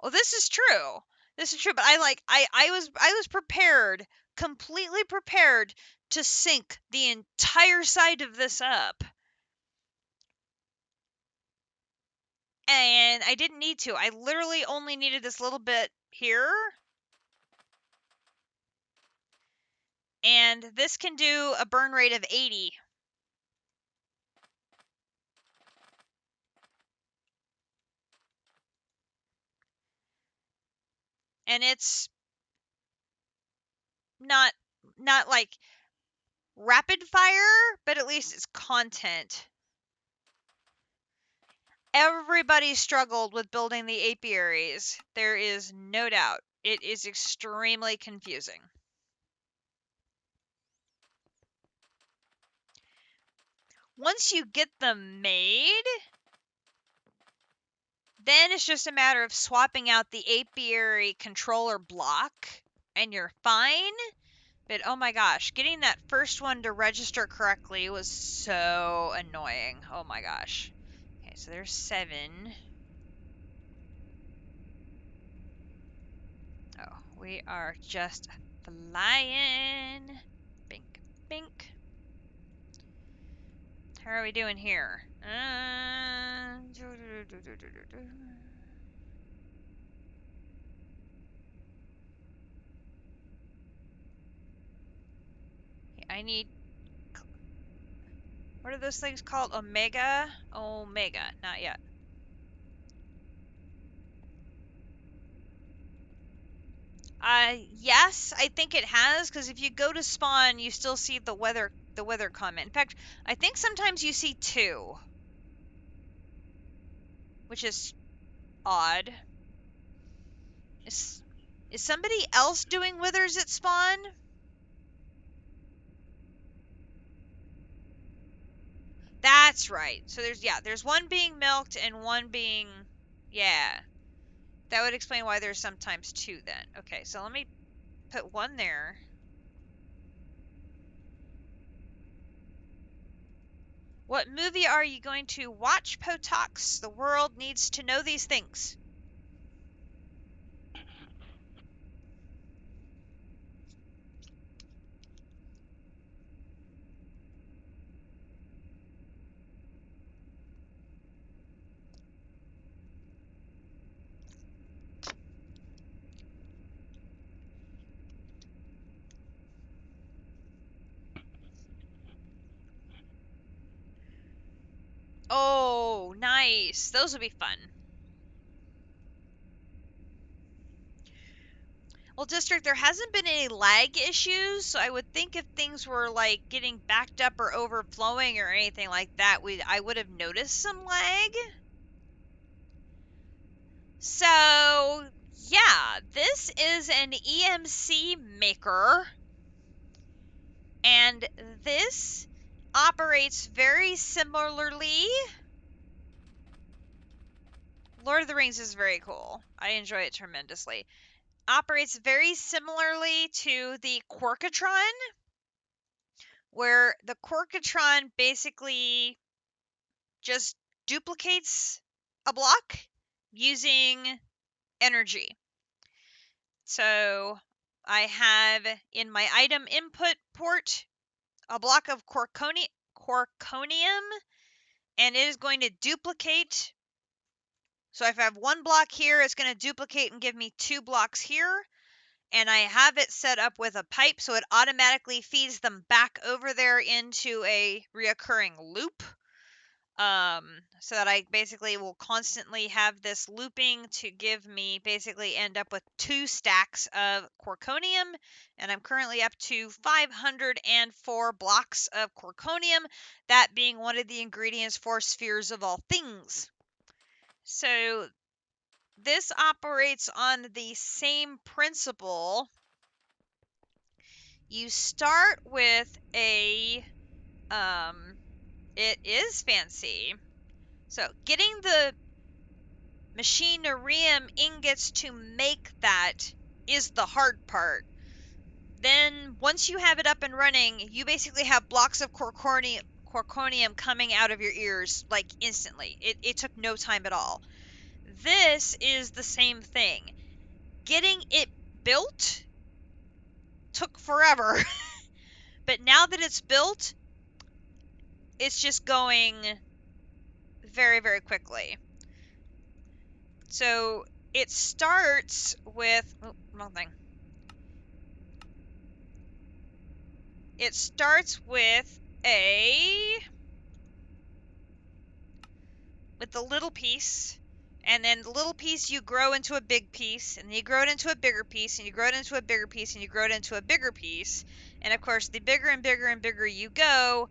well, this is true. This is true, but I was prepared, completely prepared to sink the entire side of this up. And I didn't need to. I literally only needed this little bit here. And this can do a burn rate of 80. And it's not like rapid fire, but at least it's content. Everybody struggled with building the apiaries. There is no doubt. It is extremely confusing. Once you get them made, then it's just a matter of swapping out the apiary controller block, and you're fine. But oh my gosh, getting that first one to register correctly was so annoying. Oh my gosh. Okay, so there's 7. Oh, we are just flying. Bink, bink. How are we doing here? I need... What are those things called? Omega? Omega. Not yet. Yes, I think it has, because if you go to spawn, you still see the weather comment. In fact, I think sometimes you see 2, which is odd. Is somebody else doing withers at spawn? That's right. So there's one being milked and one being, yeah. That would explain why there's sometimes 2 then. Okay, so let me put 1 there. What movie are you going to watch, Potox? The world needs to know these things. Oh, nice. Those would be fun. Well, District, there hasn't been any lag issues, so I would think if things were like getting backed up or overflowing or anything like that, I would have noticed some lag. So, yeah, this is an EMC maker, and this operates very similarly. Lord of the Rings is very cool. I enjoy it tremendously. Operates very similarly to the Quarkatron, where the Quarkatron basically just duplicates a block using energy. So I have in my item input port a block of quarkonium, and it is going to duplicate. So if I have 1 block here, it's going to duplicate and give me 2 blocks here. And I have it set up with a pipe, so it automatically feeds them back over there into a reoccurring loop. So that I basically will constantly have this looping to give me basically end up with 2 stacks of quarkonium, and I'm currently up to 504 blocks of quarkonium, that being one of the ingredients for spheres of all things. So this operates on the same principle. You start with a, it is fancy. So getting the machinarium ingots to make that is the hard part. Then once you have it up and running, you basically have blocks of quarkonium coming out of your ears, like, instantly. It took no time at all. This is the same thing. Getting it built took forever. But now that it's built, it's just going very, very quickly. So it starts with, oh, wrong thing. It starts with the little piece, and then the little piece you grow into a big piece, and you grow it into a bigger piece, and you grow it into a bigger piece, and you grow it into a bigger piece. And of course, the bigger and bigger and bigger you go,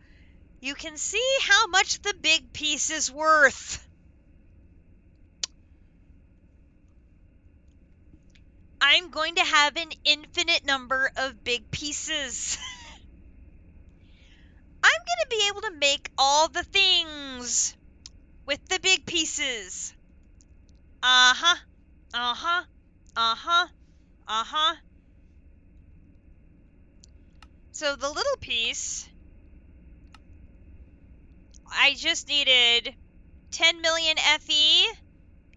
you can see how much the big piece is worth. I'm going to have an infinite number of big pieces. I'm going to be able to make all the things with the big pieces. Uh-huh. Uh-huh. Uh-huh. Uh-huh. So the little piece, I just needed 10 million Fe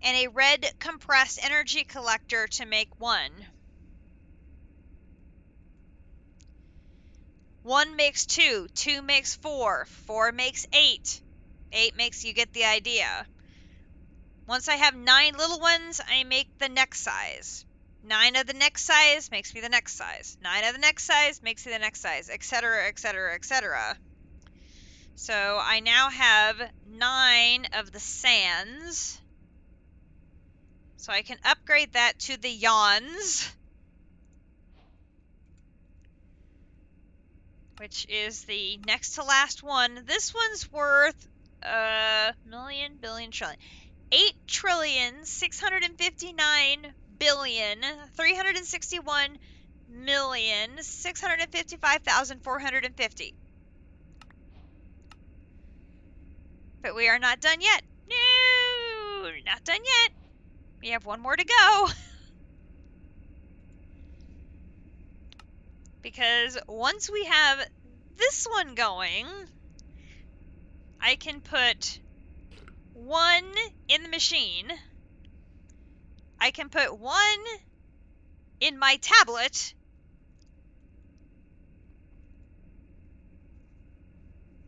and a red compressed energy collector to make one. 1 makes 2, 2 makes 4, 4 makes 8. 8 makes, you get the idea. Once I have 9 little ones, I make the next size. 9 of the next size makes me the next size. 9 of the next size makes me the next size, etc., etc., etc. So I now have 9 of the sands. So I can upgrade that to the yawns, which is the next to last one. This one's worth million, billion, trillion. 8,659,361,655,450. But we are not done yet. No, not done yet. We have one more to go. Because once we have this one going, I can put 1 in the machine. I can put 1 in my tablet.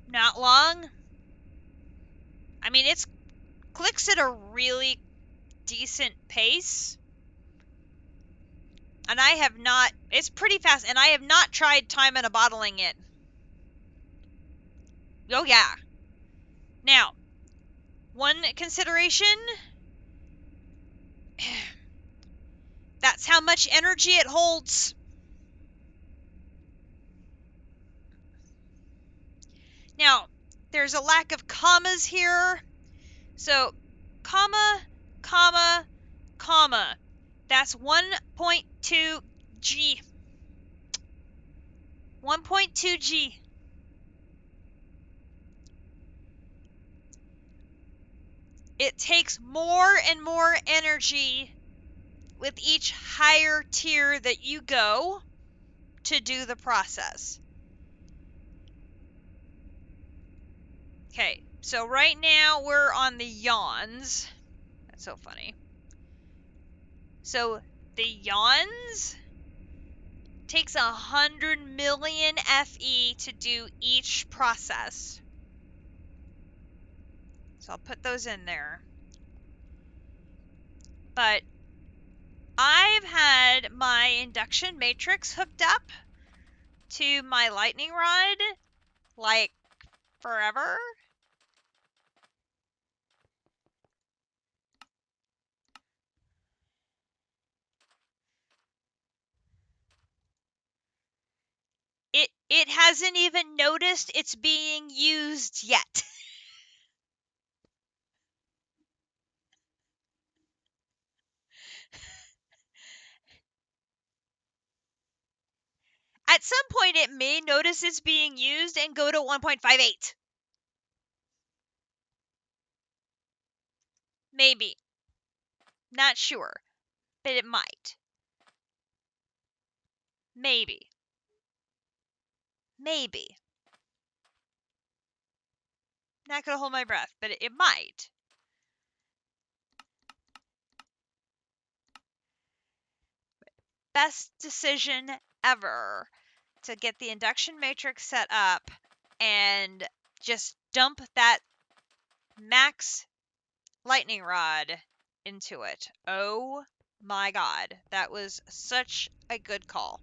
Not long. I mean, it clicks at a really decent pace. And I have not, it's pretty fast, and I have not tried time and a bottling it. Oh yeah. Now, one consideration, that's how much energy it holds. Now, there's a lack of commas here. So, comma, comma, comma. That's 1.2 G. 1.2 G. It takes more and more energy with each higher tier that you go to do the process. Okay, so right now we're on the yawns. That's so funny. So the yawns takes 100 million Fe to do each process. So I'll put those in there. But I've had my induction matrix hooked up to my lightning rod like forever. It hasn't even noticed it's being used yet. At some point, it may notice it's being used and go to 1.58. Maybe. Not sure. But it might. Maybe. Maybe. Not gonna hold my breath, but it might. Best decision ever to get the induction matrix set up and just dump that max lightning rod into it. Oh my god, that was such a good call.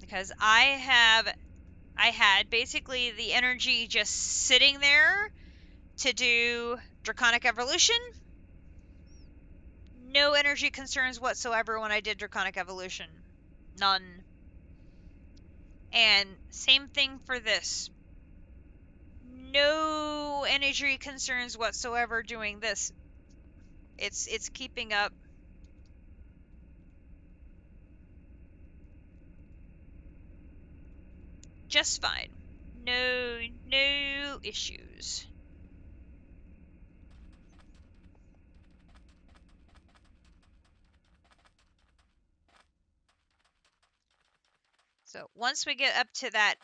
Because I had basically the energy just sitting there to do Draconic Evolution. No energy concerns whatsoever when I did Draconic Evolution. None. And same thing for this. No energy concerns whatsoever doing this. It's keeping up just fine. No issues. So once we get up to that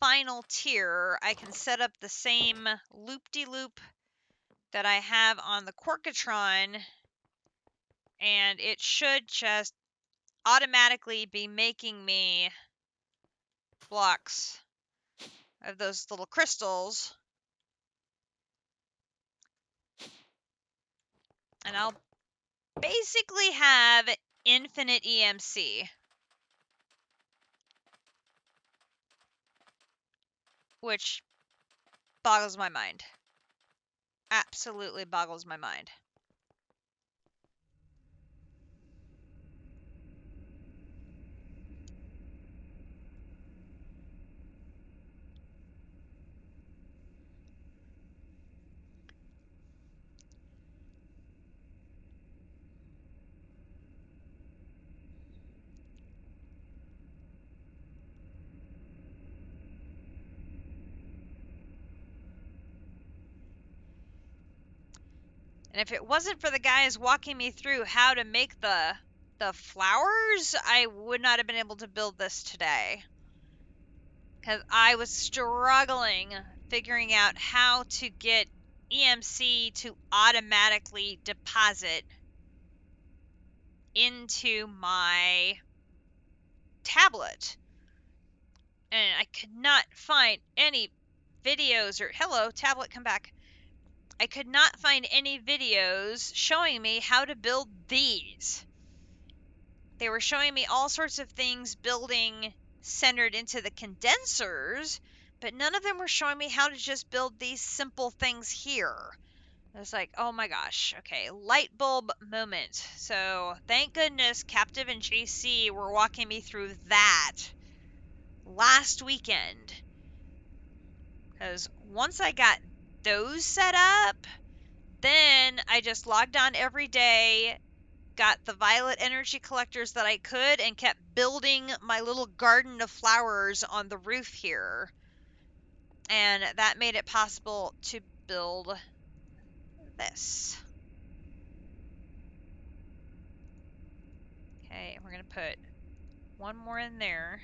final tier, I can set up the same loop-de-loop that I have on the Quarkatron, and it should just automatically be making me blocks of those little crystals. And I'll basically have infinite EMC. Which boggles my mind. Absolutely boggles my mind. And if it wasn't for the guys walking me through how to make the flowers, I would not have been able to build this today. Because I was struggling figuring out how to get EMC to automatically deposit into my tablet. And I could not find any videos or, hello, tablet, come back. I could not find any videos showing me how to build these. They were showing me all sorts of things building centered into the condensers, but none of them were showing me how to just build these simple things here. I was like, oh my gosh, okay, light bulb moment. So thank goodness Captive and JC were walking me through that last weekend. Because once I got those set up, then I just logged on every day, got the violet energy collectors that I could, and kept building my little garden of flowers on the roof here. And that made it possible to build this. Okay, we're going to put one more in there,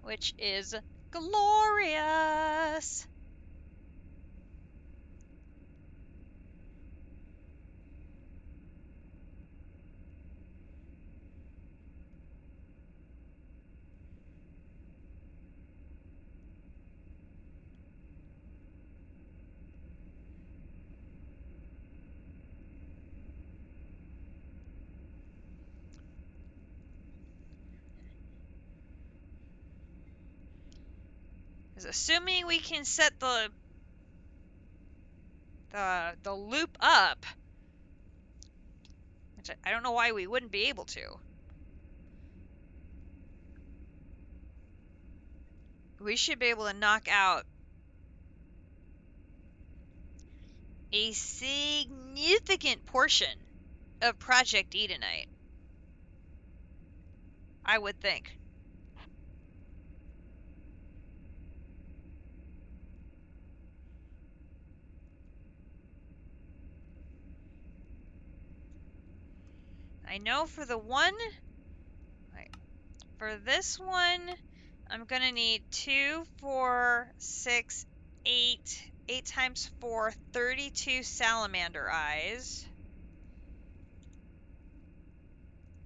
which is glorious. Because assuming we can set the loop up, which I don't know why we wouldn't be able to. We should be able to knock out a significant portion of ProjectE tonight, I would think. I know for the one, for this one, I'm gonna need 2, 4, 6, 8. 8 times 4, 32 salamander eyes.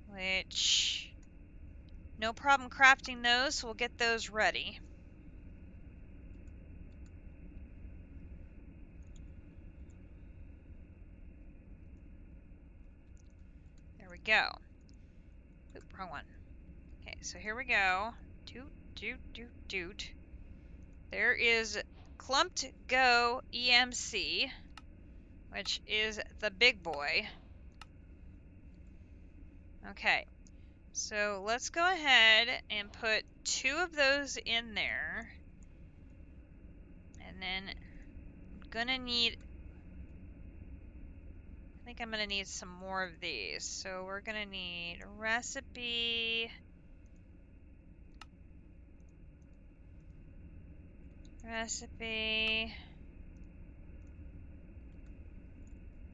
Which, no problem crafting those, so we'll get those ready. There we go. Oop, wrong one. Okay, so here we go. Doot. There is Clumped Go EMC, which is the big boy. Okay, so let's go ahead and put 2 of those in there. And then I'm gonna need, I think I'm gonna need some more of these. So we're gonna need recipe,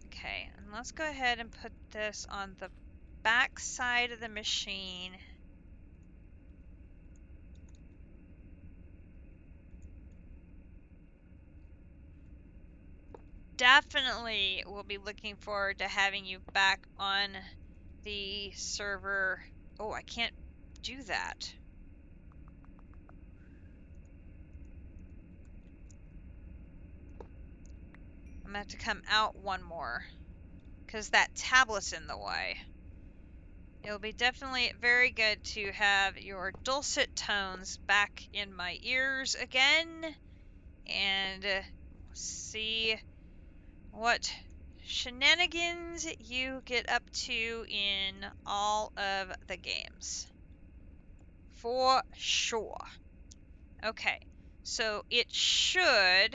Okay, and let's go ahead and put this on the back side of the machine. Definitely will be looking forward to having you back on the server. Oh, I can't do that. I'm gonna have to come out one more because that tablet's in the way. It'll be definitely very good to have your dulcet tones back in my ears again and see what shenanigans you get up to in all of the games. For sure. Okay, so it should...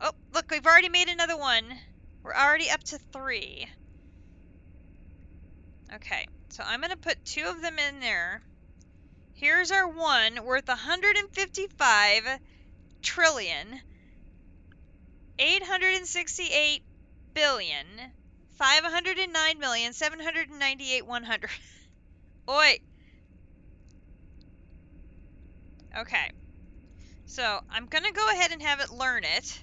Oh, look, we've already made another one. We're already up to 3. Okay, so I'm going to put 2 of them in there. Here's our one worth 155 trillion, 868 billion, 509,798,100. Oi! Okay. So, I'm gonna go ahead and have it learn it.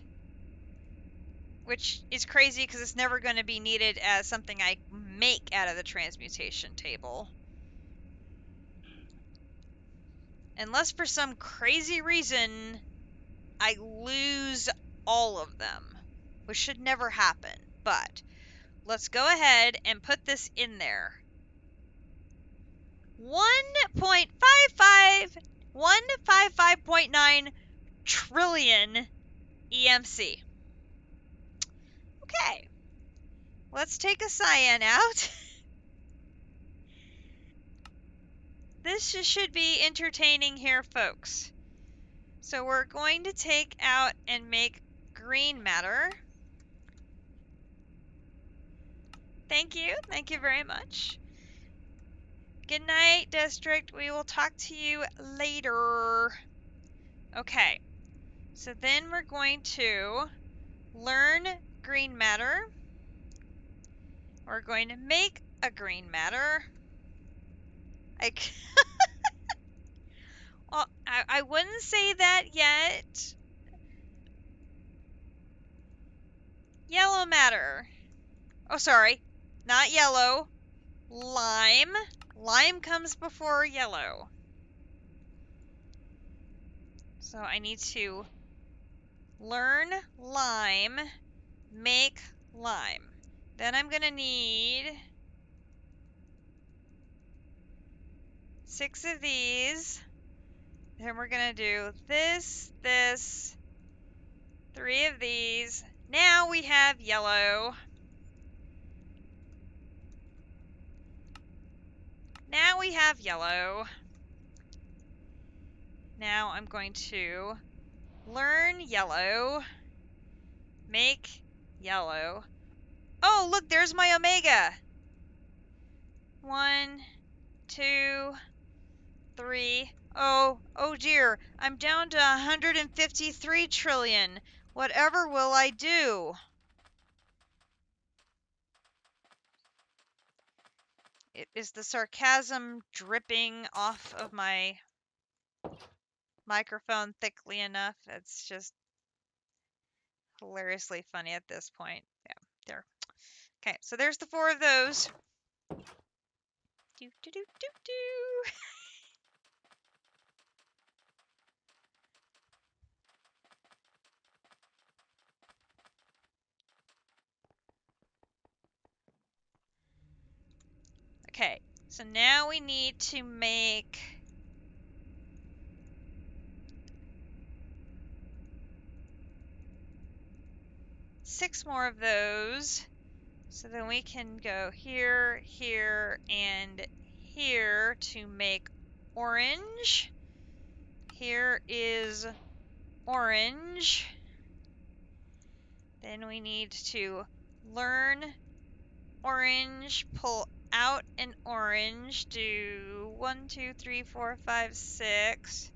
Which is crazy because it's never going to be needed as something I make out of the transmutation table. Unless for some crazy reason I lose all of them. Which should never happen. But let's go ahead and put this in there. 155.9 trillion EMC. Okay. Let's take a cyan out. This should be entertaining here, folks. So we're going to take out and make green matter. Thank you very much. Good night, District. We will talk to you later. Okay, so then we're going to learn green matter. We're going to make a green matter. Well, I wouldn't say that yet. Yellow matter. Oh, sorry. Not yellow. Lime. Lime comes before yellow. So I need to learn lime, make lime. Then I'm going to need 6 of these. Then we're going to do this, 3 of these. Now we have yellow. Now we have yellow. Now I'm going to learn yellow, make yellow. Oh, look, there's my omega. 1, 2, 3. Oh dear. I'm down to 153 trillion. Whatever will I do? Is the sarcasm dripping off of my microphone thickly enough? It's just hilariously funny at this point. Yeah, there. Okay, so there's the 4 of those. Do, do, do, do, do. Okay, so now we need to make 6 more of those. So then we can go here, here, and here to make orange. Here is orange. Then we need to learn orange, pull out an orange, do 1, 2, 3, 4, 5, 6.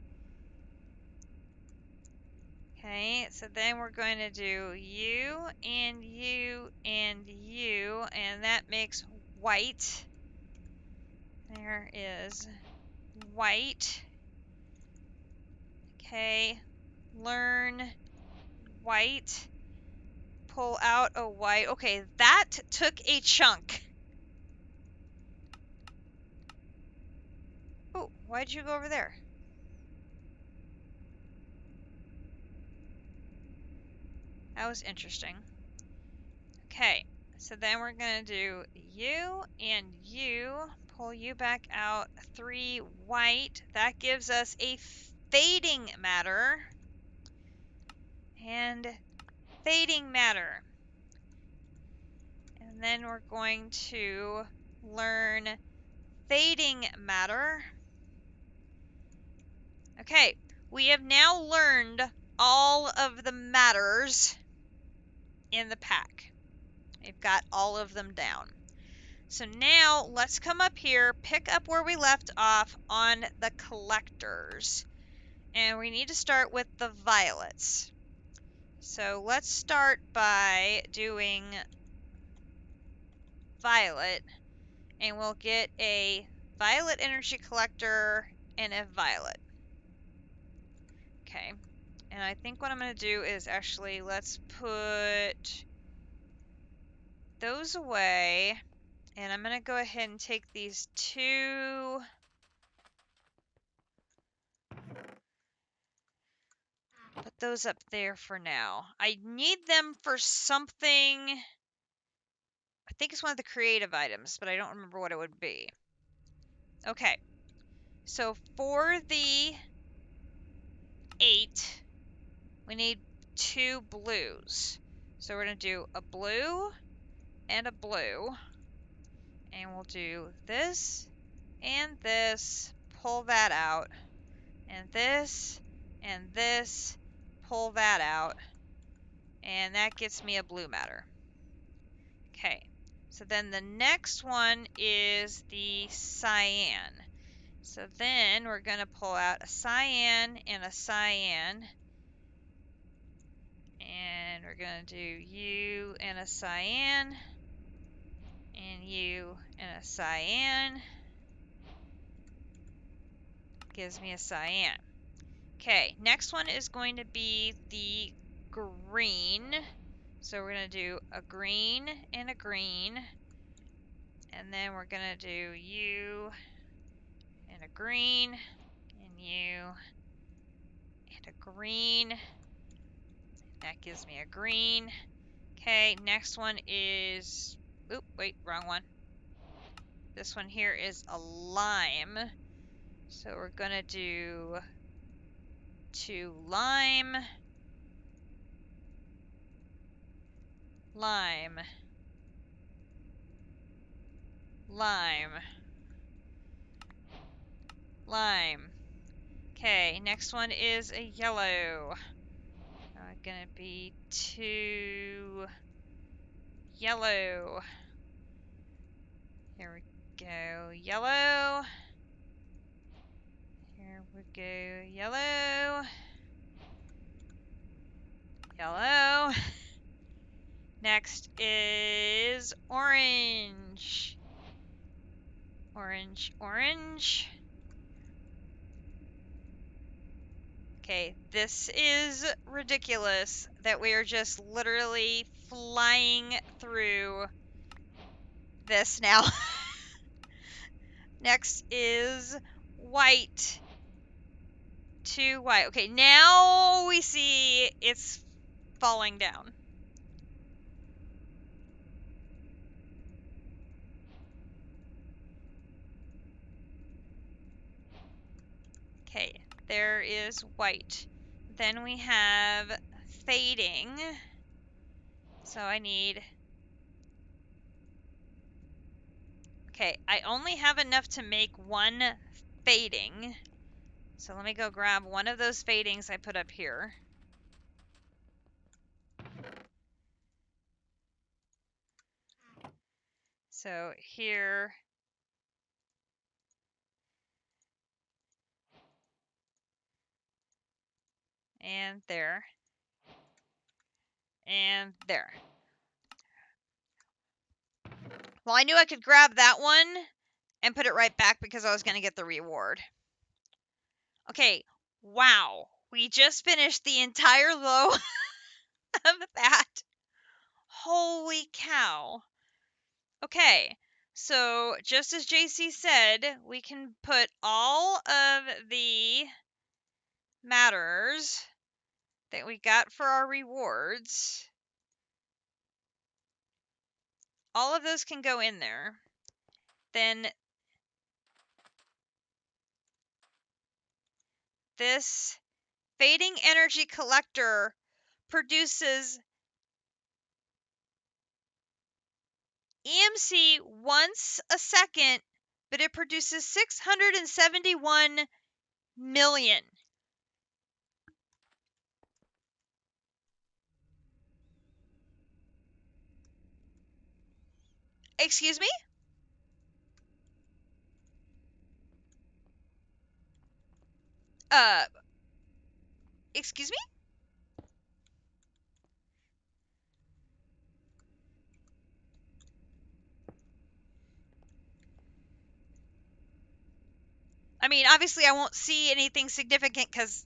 Okay, so then we're going to do you and you and you, and that makes white. There is white. Okay, learn white, pull out a white. Okay, that took a chunk. Oh, why'd you go over there? That was interesting. Okay, so then we're going to do you and you, pull you back out, 3 white. That gives us a fading matter. And fading matter. And then we're going to learn fading matter. Okay, we have now learned all of the matters in the pack. We've got all of them down. So now let's come up here, pick up where we left off on the collectors. And we need to start with the violets. So let's start by doing violet. And we'll get a violet energy collector and a violet. Okay. And I think what I'm going to do is actually, let's put those away. And I'm going to go ahead and take these 2. Put those up there for now. I need them for something. I think it's one of the creative items, but I don't remember what it would be. Okay. So for the 8, we need 2 blues. So we're going to do a blue and a blue. And we'll do this and this, pull that out, and this, pull that out, and that gets me a blue matter. Okay, so then the next one is the cyan. So then we're going to pull out a cyan and a cyan, and we're going to do you and a cyan, and you and a cyan. Gives me a cyan. Okay, next one is going to be the green. So we're going to do a green and a green. And then we're going to do you and a green and you and a green. That gives me a green. Okay, next one is, oop, wait, wrong one. This one here is a lime. So we're going to do 2 lime. Lime. Lime. Lime. Okay, next one is a yellow. Gonna be 2 yellow. Here we go, yellow. Here we go, yellow. Yellow. Next is orange. Orange, orange. Okay, this is ridiculous that we are just literally flying through this now. Next is white. 2 white. Okay, now we see it's falling down. Okay, there is white. Then we have fading. So I need... Okay, I only have enough to make 1 fading. So let me go grab one of those fadings I put up here. So here... and there. And there. Well, I knew I could grab that one and put it right back because I was going to get the reward. Okay, wow. We just finished the entire low of that. Holy cow. Okay, so just as JC said, we can put all of the matters that we got for our rewards, all of those can go in there. Then this fading energy collector produces EMC once a second, but it produces 671 million. Excuse me? Excuse me? I mean, obviously I won't see anything significant because...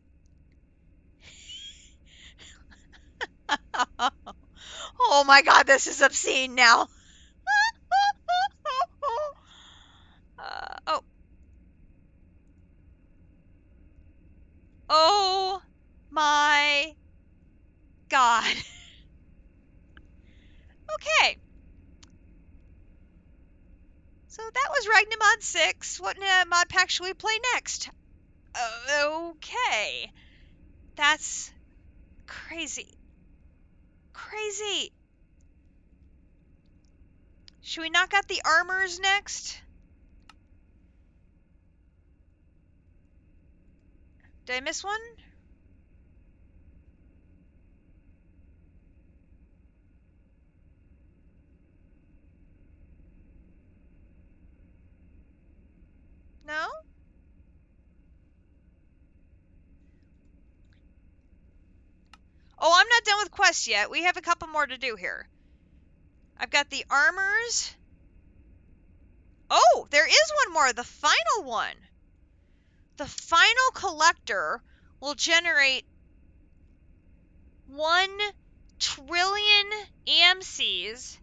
Oh my god, this is obscene now. Oh. Oh my god. Okay. So that was Ragnamod 6. What mod pack should we play next? Okay. That's crazy. Crazy. Should we knock out the armors next? Did I miss one? No? Oh, I'm not done with quests yet. We have a couple more to do here. I've got the armors. Oh, there is one more. The final one. The final collector will generate 1 trillion EMCs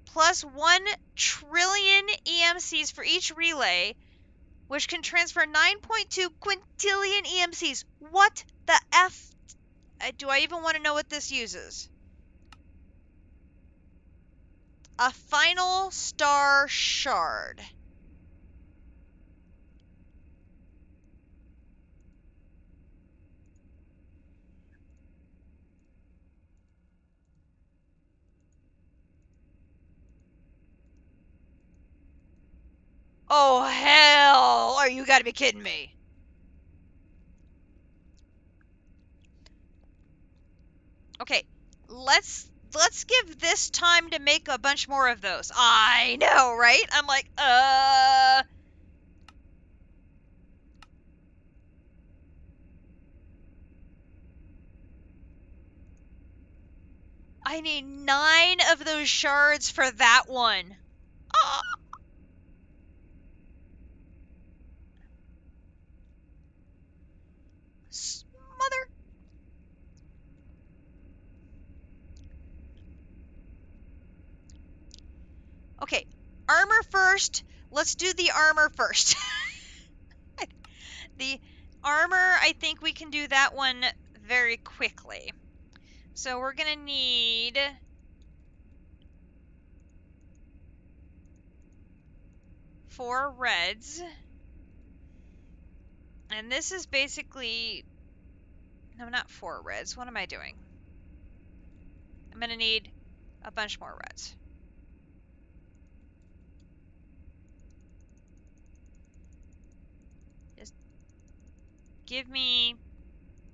plus 1 trillion EMCs for each relay, which can transfer 9.2 quintillion EMCs. What the F? Do I even want to know what this uses? A final star shard. Oh, hell! Are you gotta be kidding me? Okay, let's give this time to make a bunch more of those. I know, right? I'm like, I need 9 of those shards for that one. Oh. first, let's do the armor first. The armor, I think we can do that one very quickly. So we're gonna need 4 reds. And this is basically, no, not 4 reds. What am I doing? I'm gonna need a bunch more reds. Just give me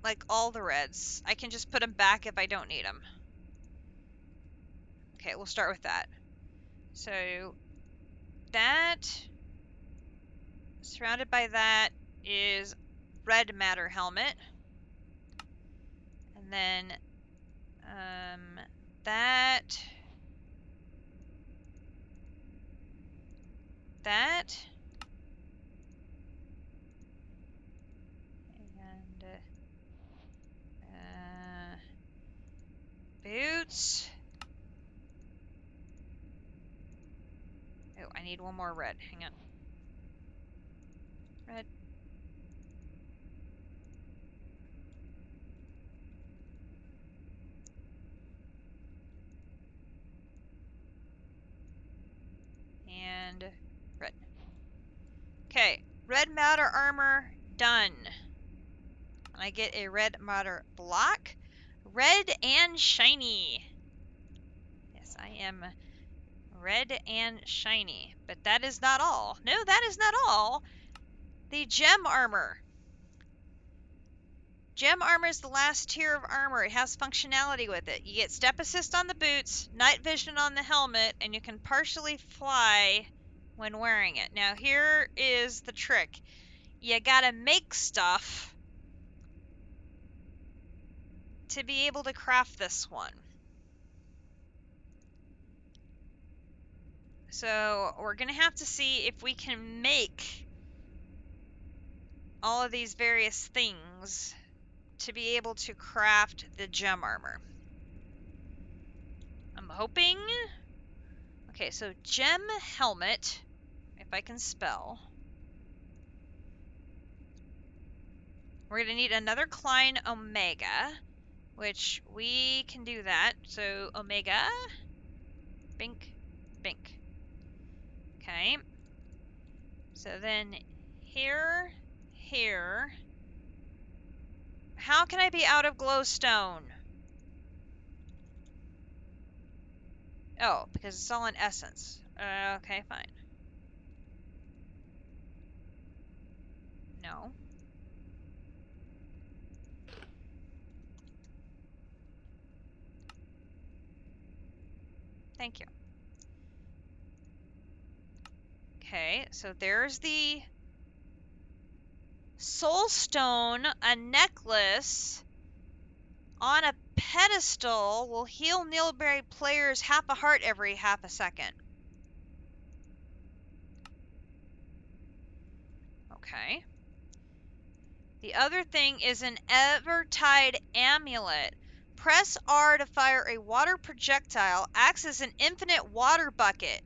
like all the reds. I can just put them back if I don't need them. Okay, we'll start with that. So that, surrounded by that, is red matter helmet. And then that, and boots. Oh, I need one more red. Hang on. Red. And red. Okay, red matter armor done. And I get a red matter block. Red and shiny. Yes, I am red and shiny. But that is not all. No, that is not all. The gem armor. Gem armor is the last tier of armor. It has functionality with it. You get step assist on the boots, night vision on the helmet, and you can partially fly when wearing it. Now here is the trick. You gotta make stuff to be able to craft this one. So we're gonna have to see if we can make all of these various things to be able to craft the gem armor. I'm hoping. Okay, so gem helmet, if I can spell. We're gonna need another Klein Omega, which we can do that. So Omega, bink, bink. Okay. So then here, here. How can I be out of glowstone? Oh, because it's all in essence. Okay, fine. No. Thank you. Okay, so there's the soul stone, a necklace on a pedestal will heal Nilberry players half a heart every half a second. Okay. The other thing is an Evertide amulet. Press R to fire a water projectile. Acts as an infinite water bucket.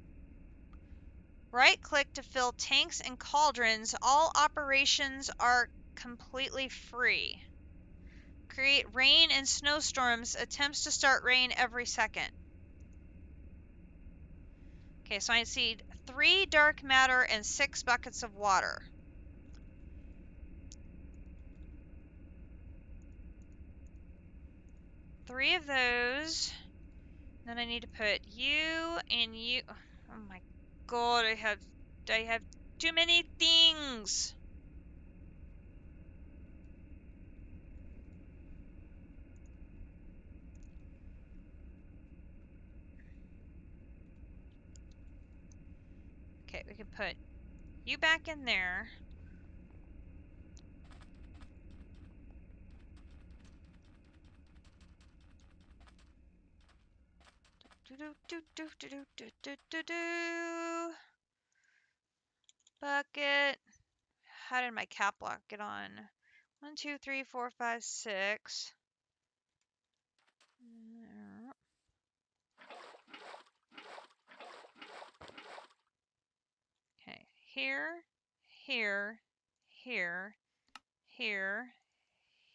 Right-click to fill tanks and cauldrons. All operations are completely free. Create rain and snowstorms. Attempts to start rain every second. Okay, so I need 3 dark matter and 6 buckets of water. Three of those. Then I need to put you and you. Oh my god, I have too many things. Okay, we can put you back in there. Bucket. How did my cap lock get on? 1, 2, 3, 4, 5, 6. here, here, here, here,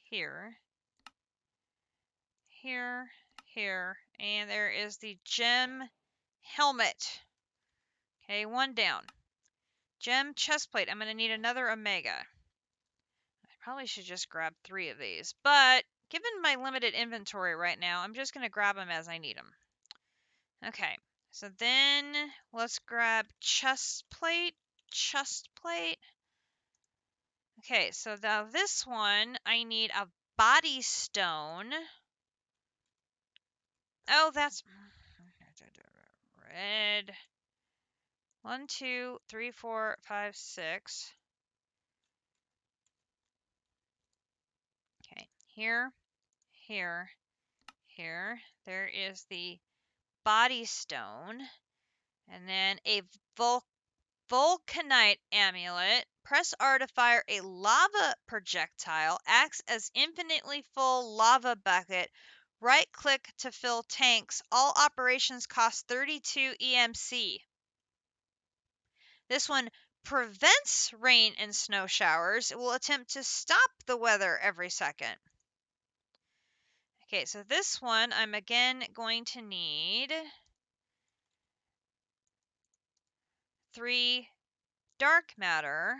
here, here, here, and there is the gem helmet. Okay, one down. Gem chestplate. I'm going to need another omega. I probably should just grab 3 of these, but given my limited inventory right now, I'm just going to grab them as I need them. Okay, so then let's grab chestplate. Okay, so now this one, I need a body stone. Oh, that's red. 1, 2, 3, 4, 5, 6. Okay, here, here, here. There is the body stone. And then a vulcanite amulet. Press R to fire a lava projectile. Acts as infinitely full lava bucket. Right click to fill tanks. All operations cost 32 EMC. This one prevents rain and snow showers. It will attempt to stop the weather every second. Okay, so this one I'm again going to need 3 dark matter.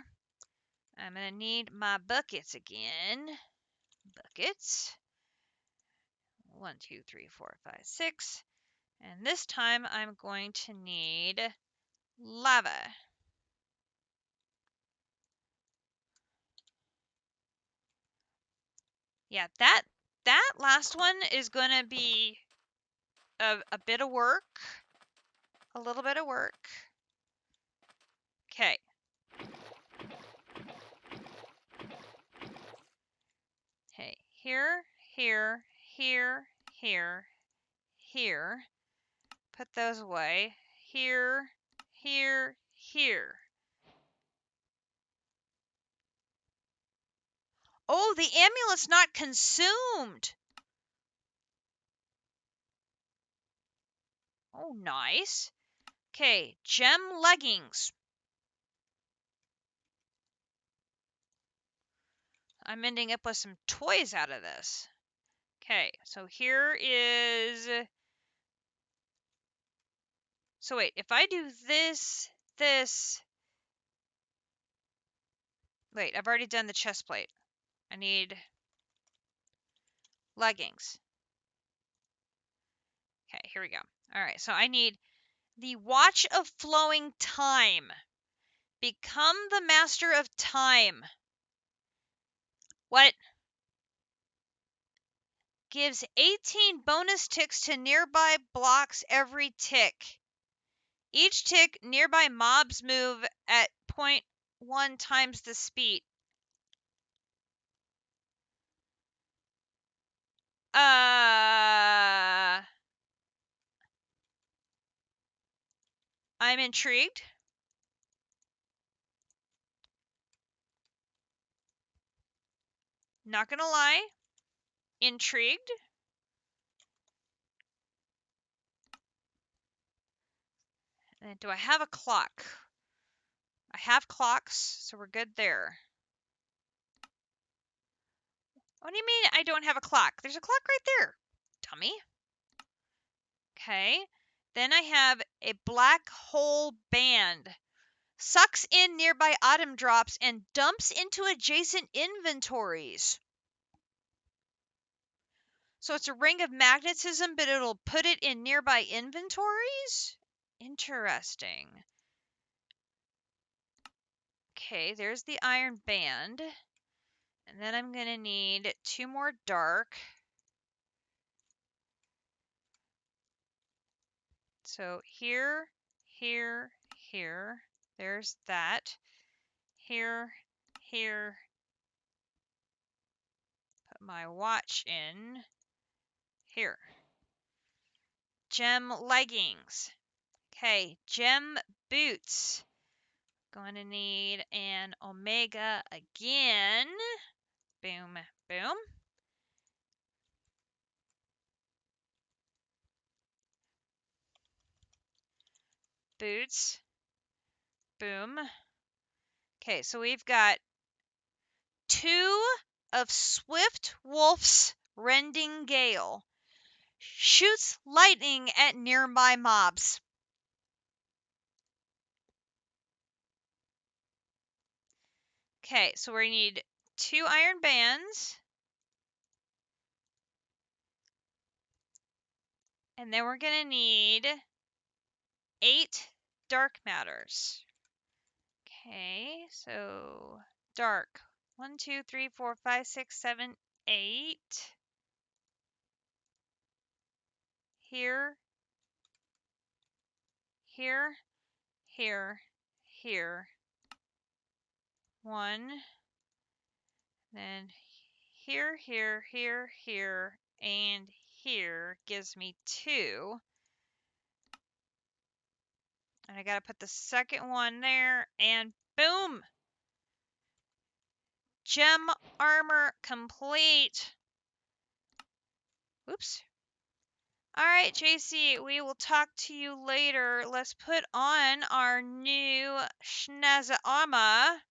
I'm going to need my buckets again. Buckets. 1, 2, 3, 4, 5, 6. And this time I'm going to need lava. Yeah, that last one is going to be a bit of work. A little bit of work. Okay. Okay, here, here, here, here, here. Put those away. Here, here, here. Oh, the amulet's not consumed. Oh, nice. Okay, gem leggings. I'm ending up with some toys out of this. Okay, so here is... So wait, if I do this... Wait, I've already done the chest plate. I need leggings. Okay, here we go. All right, so I need the Watch of Flowing Time. Become the master of time. What? Gives 18 bonus ticks to nearby blocks every tick. Each tick, nearby mobs move at 0.1 times the speed. I'm intrigued. Not gonna lie. Intrigued. And do I have a clock? I have clocks, so we're good there. What do you mean I don't have a clock? There's a clock right there, dummy. Okay. Then I have a black hole band. Sucks in nearby autumn drops and dumps into adjacent inventories. So it's a ring of magnetism, but it'll put it in nearby inventories? Interesting. Okay, there's the iron band. And then I'm going to need 2 more dark. So here, here, here. There's that. Here, here. Put my watch in. Here. Gem leggings. Okay, gem boots. Going to need an omega again. Boom, boom. Boots. Boom. Okay, so we've got 2 of Swift Wolf's Rending Gale. Shoots lightning at nearby mobs. Okay, so we need 2 iron bands. And then we're going to need 8 dark matters. Okay, so dark. 1, 2, 3, 4, 5, 6, 7, 8. Here, here, here, here. 1. Then here, here, here, here, and here gives me 2. And I got to put the second one there, and boom! Gem armor complete. Oops. All right, JC, we will talk to you later. Let's put on our new Schnazza armor.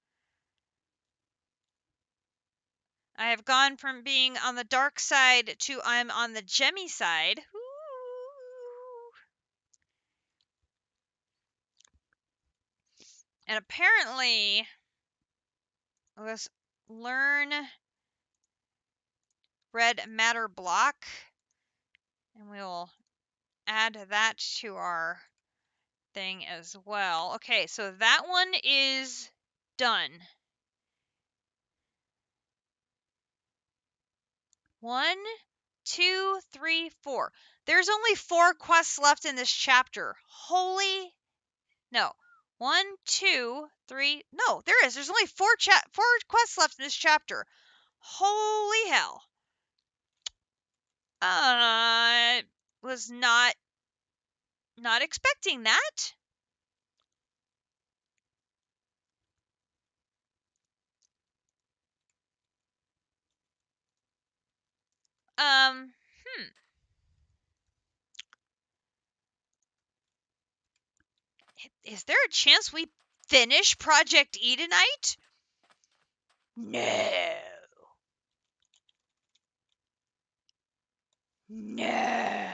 I have gone from being on the dark side to I'm on the gemmy side. Ooh. And apparently, let's learn red matter block, and we'll add that to our thing as well. Okay, so that one is done. 1, 2, 3, 4. There's only 4 quests left in this chapter. Holy no. 1, 2, 3. No, there is. There's only 4 quests left in this chapter. Holy hell. Was not expecting that. Is there a chance we finish Project E tonight? No. No.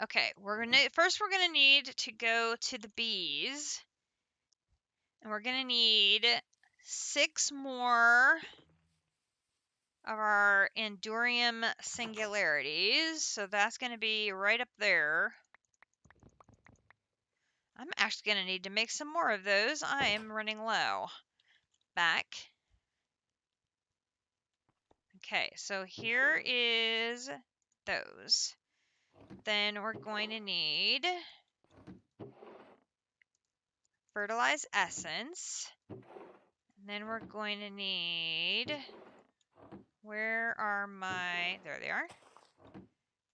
Okay, we're gonna need to go to the bees. And we're gonna need 6 more of our Endurium singularities. So that's gonna be right up there. I'm actually gonna need to make some more of those. I am running low. Back. Okay, so here is those. Then we're going to need fertilized essence. And then we're going to need, where are my, there they are.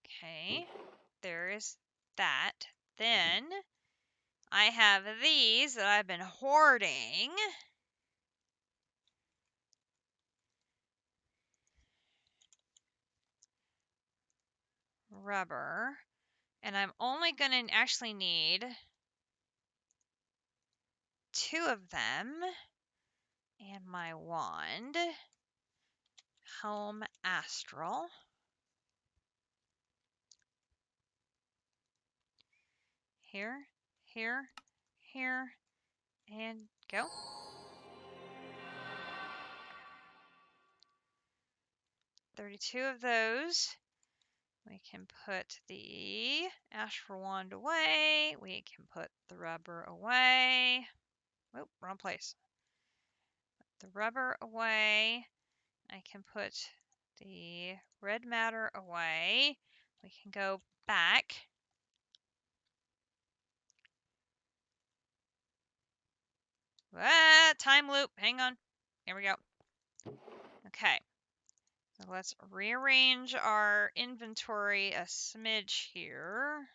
Okay, there is that. Then I have these that I've been hoarding. Rubber. And I'm only going to actually need 2 of them. And my wand. Home Astral. Here, here, here, and go. $32 of those. We can put the Astral Wand away. We can put the rubber away. Oh, wrong place. Put the rubber away. I can put the red matter away. We can go back. Time loop. Hang on. Here we go. Okay. So let's rearrange our inventory a smidge here.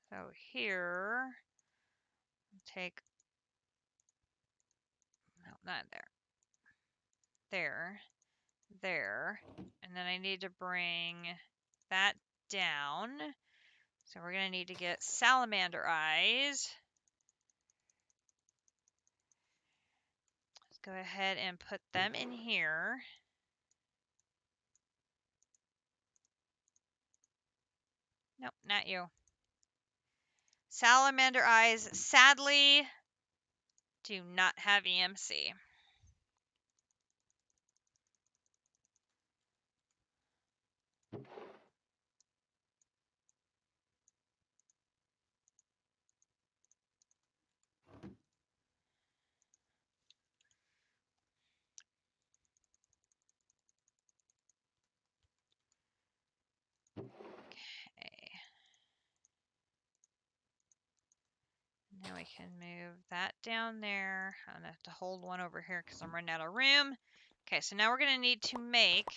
So here, take, no, not there. There. there. And then I need to bring that down. So we're going to need to get salamander eyes. Let's go ahead and put them in here. Nope, not you. Salamander eyes, sadly, do not have EMC. Okay. Now we can move that down there. I'm going to have to hold one over here because I'm running out of room. Okay, so now we're going to need to make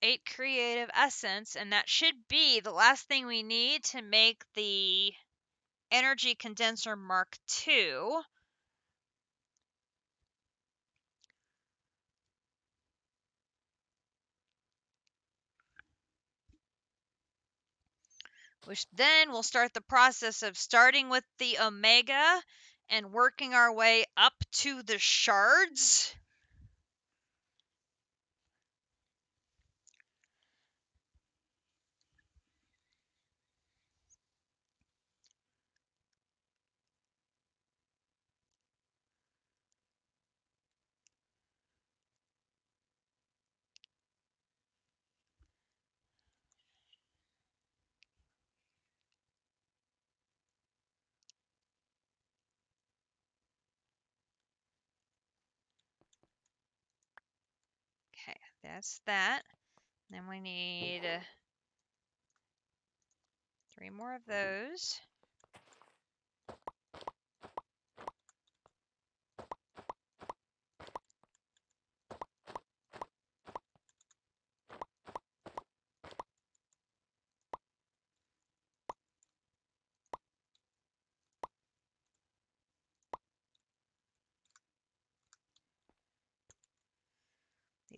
eight creative essence, and that should be the last thing we need to make the energy condenser Mark II. Which then we'll start the process of starting with the omega and working our way up to the shards. Okay, that's that. Then we need 3 more of those.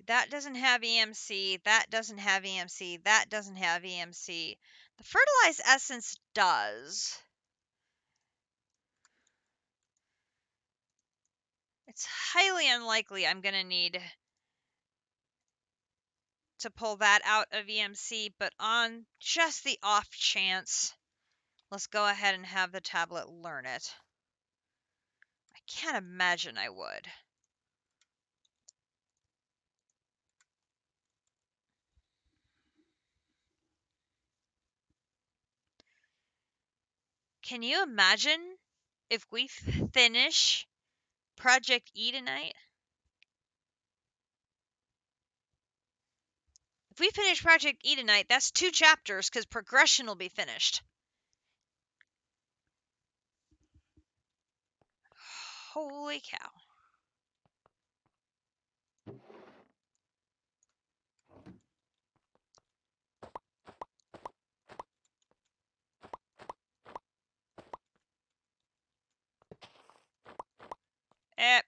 That doesn't have EMC, that doesn't have EMC, that doesn't have EMC. The fertilized essence does. It's highly unlikely I'm going to need to pull that out of EMC, but on just the off chance, let's go ahead and have the tablet learn it. I can't imagine I would. Can you imagine if we finish ProjectE tonight? If we finish ProjectE tonight, that's 2 chapters because progression will be finished. Holy cow. Eh.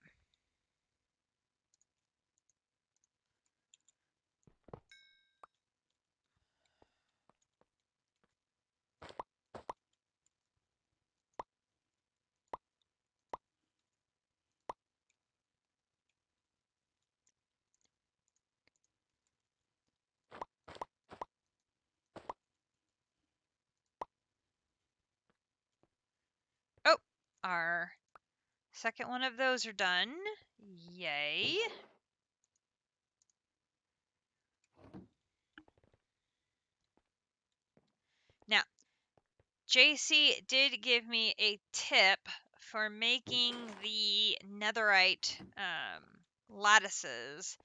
Oh, our second one of those are done. Yay. Now, JC did give me a tip for making the netherite lattices.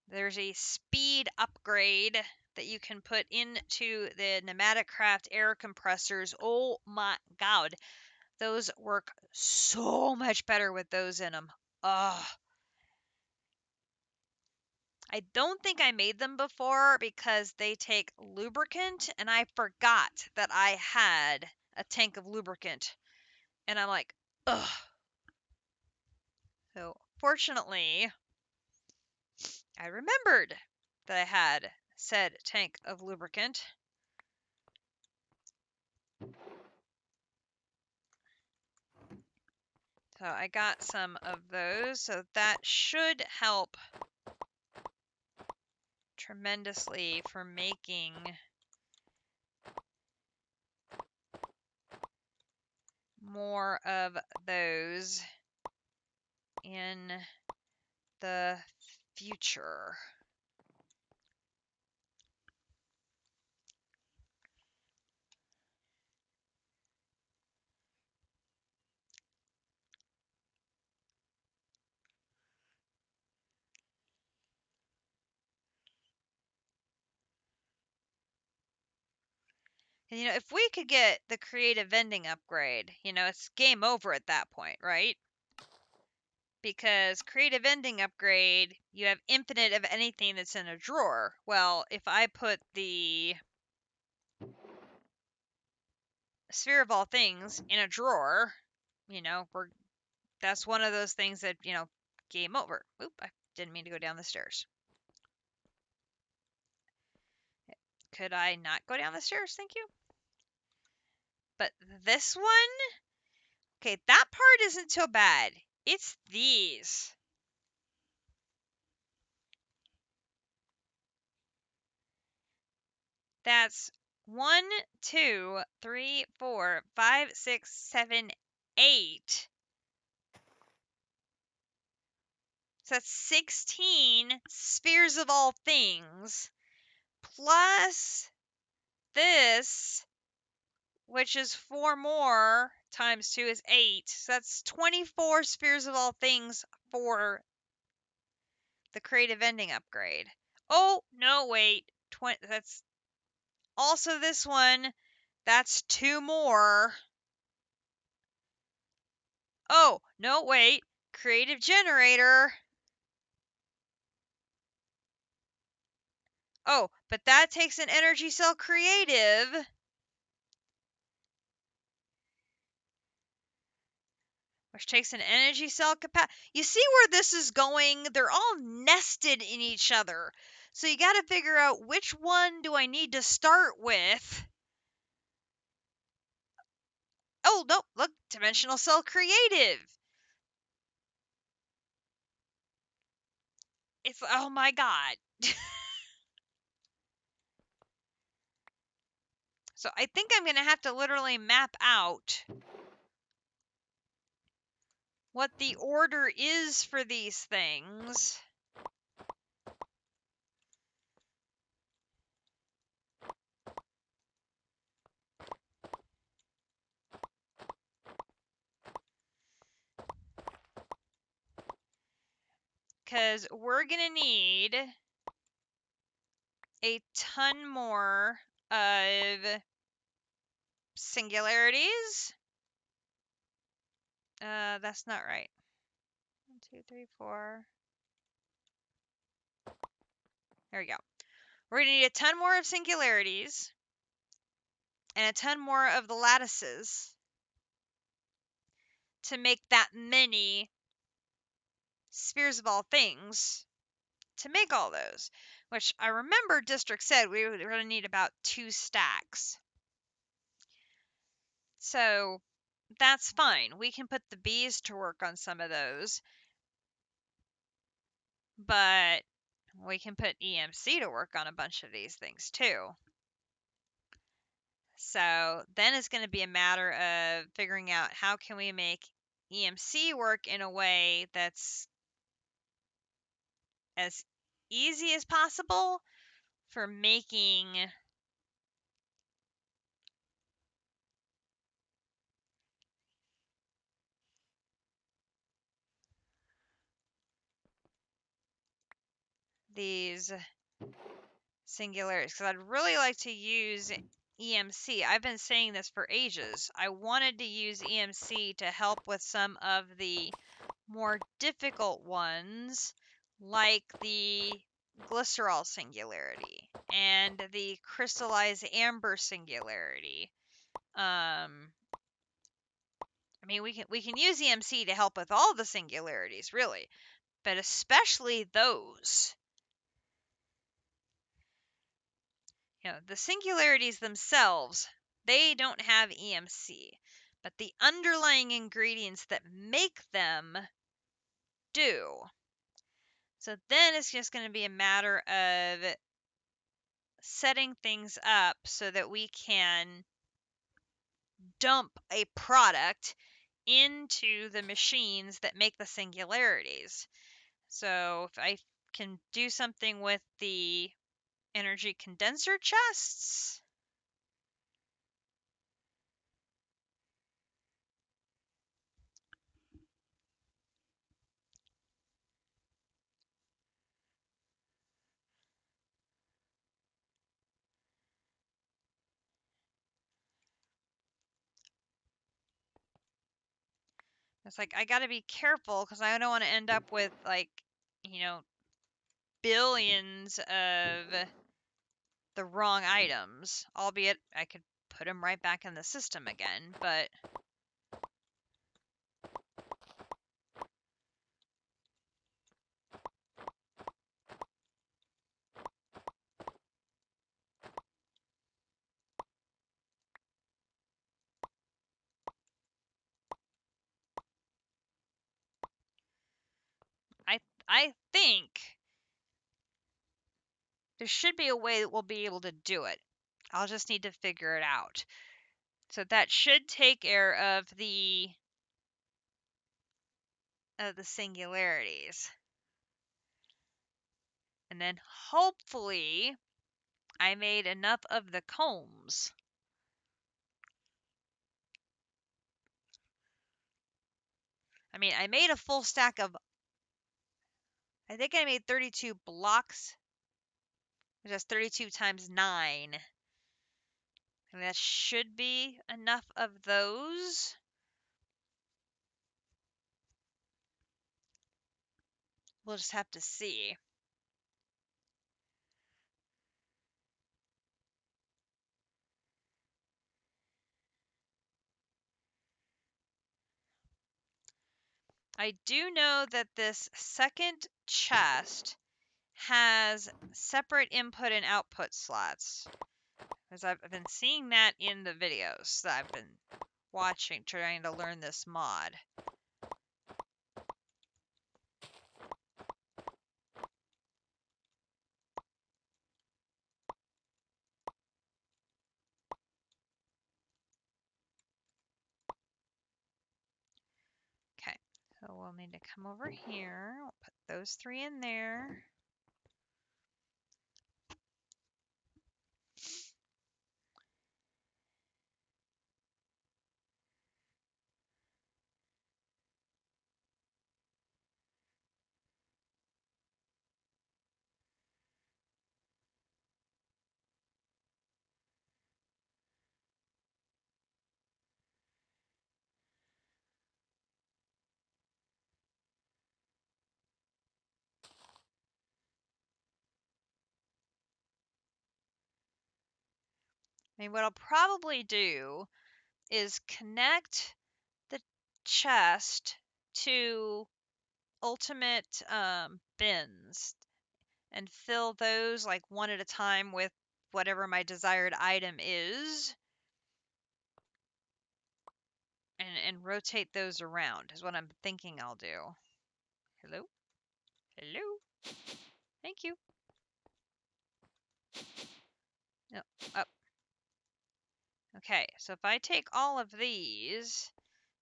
There's a speed upgrade that you can put into the pneumatic craft air compressors. Oh my god. Those work so much better with those in them. Ugh. I don't think I made them before because they take lubricant, and I forgot that I had a tank of lubricant. And I'm like, ugh. So fortunately, I remembered that I had said tank of lubricant. So I got some of those, so that should help tremendously for making more of those in the future. And, if we could get the creative vending upgrade, it's game over at that point, right? Because creative vending upgrade, you have infinite of anything that's in a drawer. Well, if I put the sphere of all things in a drawer, that's one of those things that, game over. Oop, I didn't mean to go down the stairs. Could I not go down the stairs? Thank you. But this one, okay, that part isn't so bad. It's these. That's 1, 2, 3, 4, 5, 6, 7, 8. So that's 16 spheres of all things, plus this, which is 4 more, times 2 is 8. So that's 24 spheres of all things for the creative ending upgrade. Oh, no, wait. That's also this one. That's 2 more. Oh, no, wait. Creative generator. Oh, but that takes an energy cell creative. Which takes an energy cell capacity. You see where this is going? They're all nested in each other. So you got to figure out which one do I need to start with. Oh, no, look, dimensional cell creative. It's, oh my god. So I think I'm going to have to literally map out what the order is for these things. Because we're going to need a ton more of singularities. That's not right. 1, 2, 3, 4. There we go. We're going to need a ton more of singularities and a ton more of the lattices to make that many spheres of all things to make all those, which I remember District said we were going to need about 2 stacks. So that's fine. We can put the bees to work on some of those, but we can put EMC to work on a bunch of these things too. So then it's going to be a matter of figuring out how can we make EMC work in a way that's as easy as possible for making these singularities, because I'd really like to use EMC. I've been saying this for ages. I wanted to use EMC to help with some of the more difficult ones, like the glycerol singularity and the crystallized amber singularity. I mean, we can use EMC to help with all the singularities, really, but especially those. The singularities themselves, they don't have EMC, but the underlying ingredients that make them do. So then it's just going to be a matter of setting things up so that we can dump a product into the machines that make the singularities. So if I can do something with the energy condenser chests. It's like I got to be careful because I don't want to end up with like, billions of the wrong items. Albeit I could put them right back in the system again, but I think there should be a way that we'll be able to do it. I'll just need to figure it out. So that should take care of the singularities. And then hopefully I made enough of the combs. I mean, I made a full stack of, I think I made 32 blocks, which is 32 times 9. And that should be enough of those. We'll just have to see. I do know that this second chest has separate input and output slots, because I've been seeing that in the videos that I've been watching, trying to learn this mod. Okay, so we'll need to come over here. We'll put those 3 in there. I mean, what I'll probably do is connect the chest to ultimate bins and fill those like one at a time with whatever my desired item is, and rotate those around is what I'm thinking I'll do. Hello? Hello? Thank you. No, up. Okay, so if I take all of these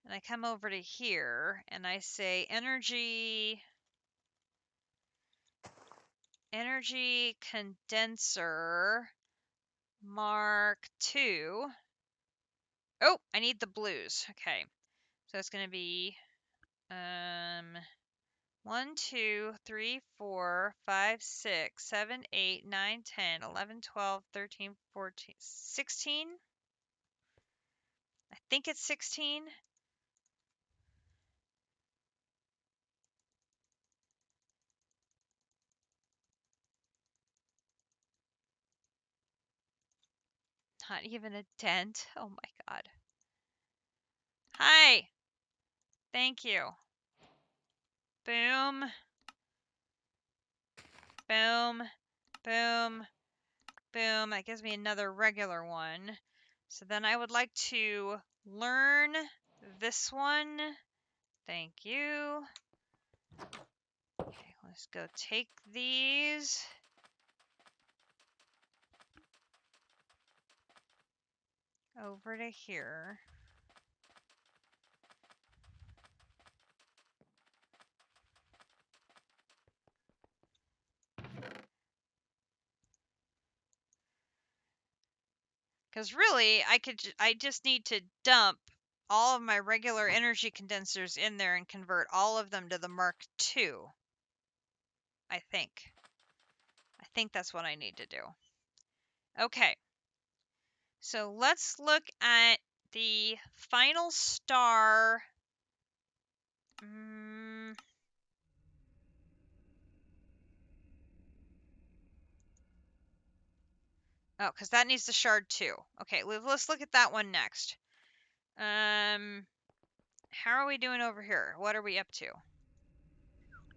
and I come over to here and I say energy condenser Mark II. Oh, I need the blues. Okay. So it's going to be 1, 2, 3, 4, 5, 6, 7, 8, 9, 10, 11, 12, 13, 14, 16. I think it's 16. Not even a dent. Oh my God. Hi. Thank you. Boom. Boom. Boom. Boom. That gives me another regular one. So then I would like to learn this one. Thank you. Okay, let's go take these. Over to here. Because really, I just need to dump all of my regular energy condensers in there and convert all of them to the Mark II. I think. I think that's what I need to do. Okay. So let's look at the final star. Oh, because that needs the shard too. Okay, let's look at that one next. How are we doing over here? What are we up to?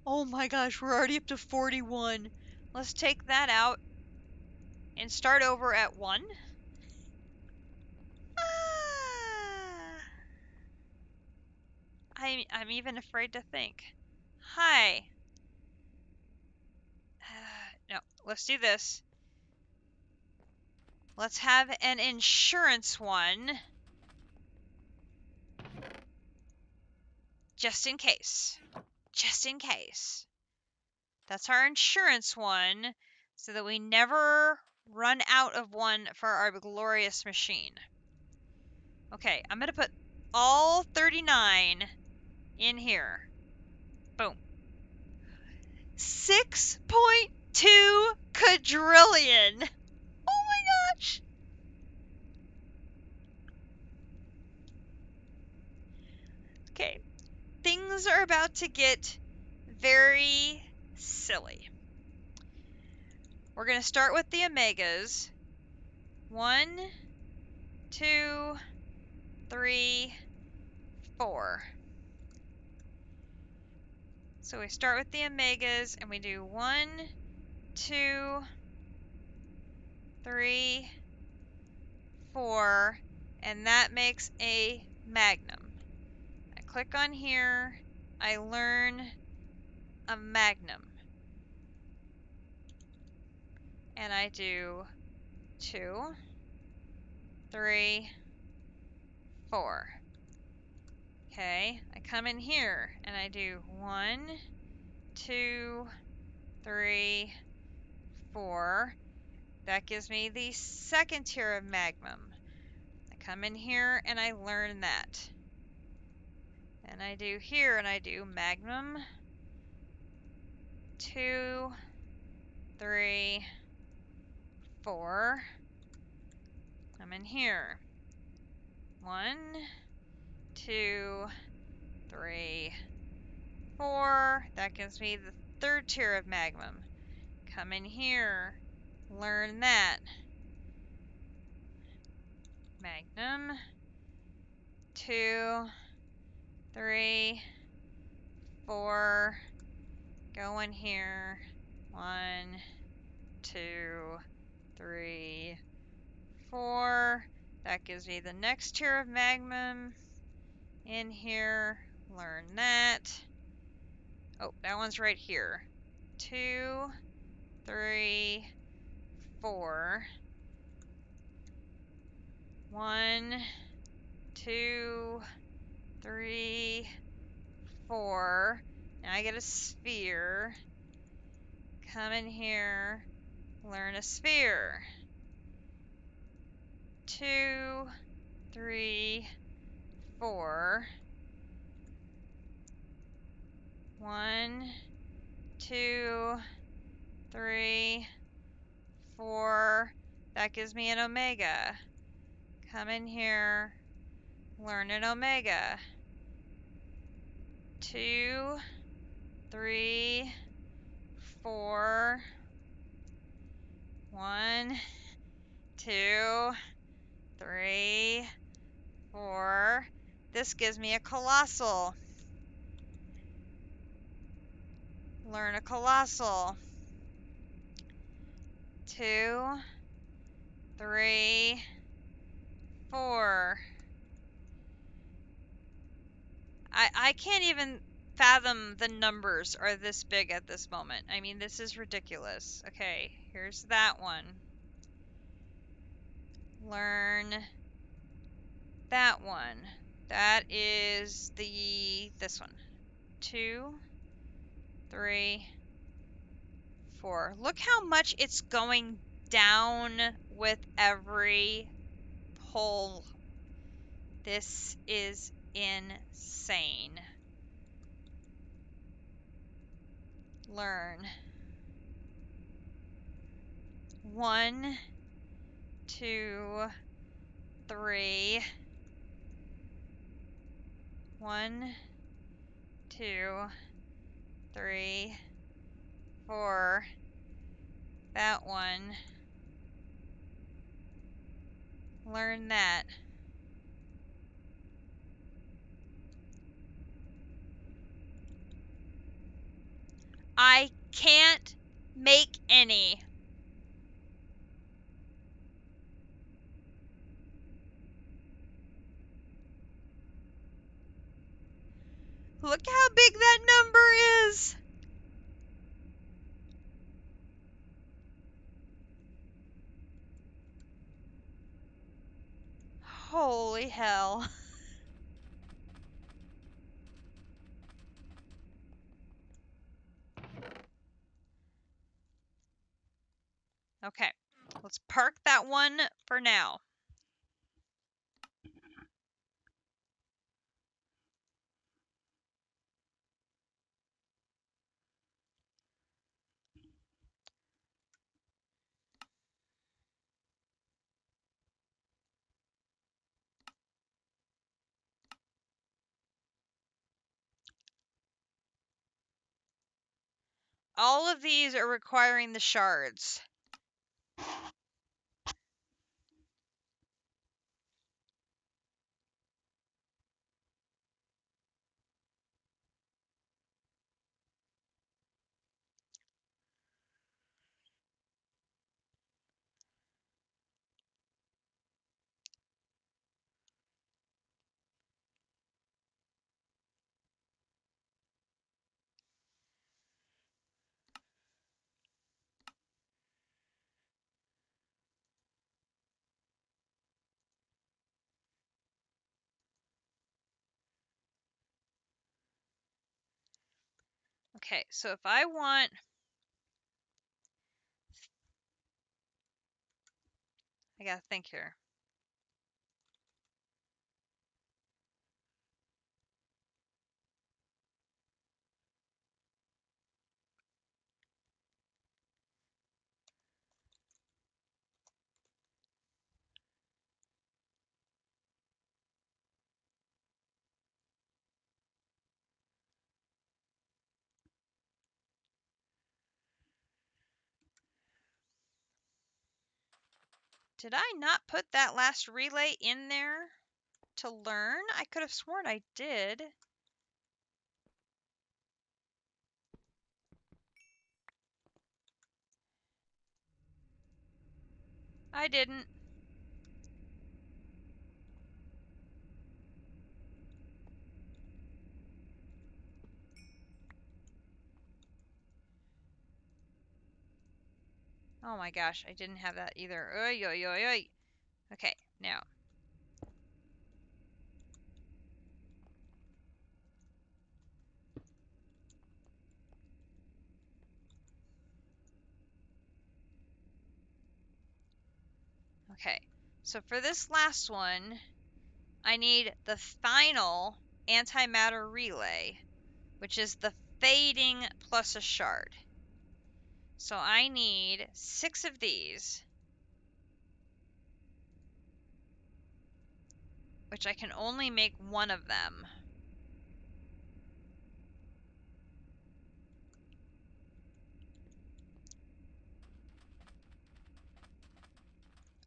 Oh my gosh, we're already up to 41. Let's take that out and start over at 1. I'm even afraid to think. Hi. No, let's do this. Let's have an insurance one. Just in case. Just in case. That's our insurance one, so that we never run out of one for our glorious machine. Okay, I'm going to put all 39 in here. Boom. 6.2 quadrillion. Oh my gosh. Okay, things are about to get very silly. We're going to start with the omegas. 1, 2, 3, 4. So we start with the omegas and we do 1, 2, 3, 4, and that makes a magnum. I click on here, I learn a magnum, and I do 2, 3, 4. Okay, I come in here and I do 1, 2, 3, 4. That gives me the second tier of magnum. I come in here and I learn that. And I do here and I do magnum, 2, 3, 4. I'm in here. 1, 2, 3, 4. That gives me the third tier of magnum. Come in here, learn that. Magnum, 2, 3, 4. Go in here. 1, 2, 3, 4. That gives me the next tier of magnum. In here, learn that. Oh, that one's right here. 2, 3, 4. 1, 2, 3, 4. Now I get a sphere. Come in here, learn a sphere. 2, 3, 4. 1, 2, 3, 4. That gives me an omega. Come in here, learn an omega. 2, 3, 4. 1, 2, 3, 4. This gives me a colossal. Learn a colossal. 2, 3, 4. I can't even fathom the numbers are this big at this moment. I mean, this is ridiculous. Okay, here's that one. Learn that one. That is this one. 2, 3, 4. Look how much it's going down with every pull. This is insane. Learn. 1, 2, 3. 1, 2, 3, 4. That one. Learn that. I can't make any. Look how big that number is. Holy hell. Okay, let's park that one for now. All of these are requiring the shards. Okay, so if I want... I gotta think here. Did I not put that last relay in there to learn? I could have sworn I did. I didn't. Oh my gosh, I didn't have that either. Oy, oy, oy, oy. Okay, now. Okay, so for this last one, I need the final antimatter relay, which is the fading plus a shard. So I need 6 of these, which I can only make 1 of them.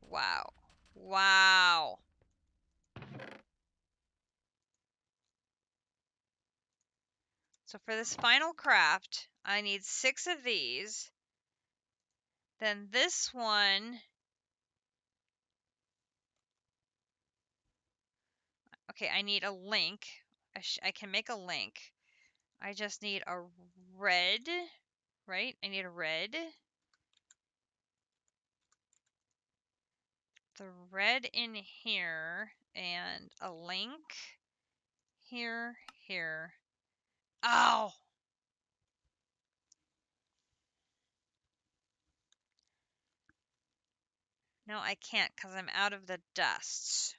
Wow. Wow. So for this final craft, I need 6 of these. Then this one, okay, I need a link. I can make a link. I just need a red, right? I need a red. The red in here and a link here, here. Oh! No, I can't because I'm out of the dusts.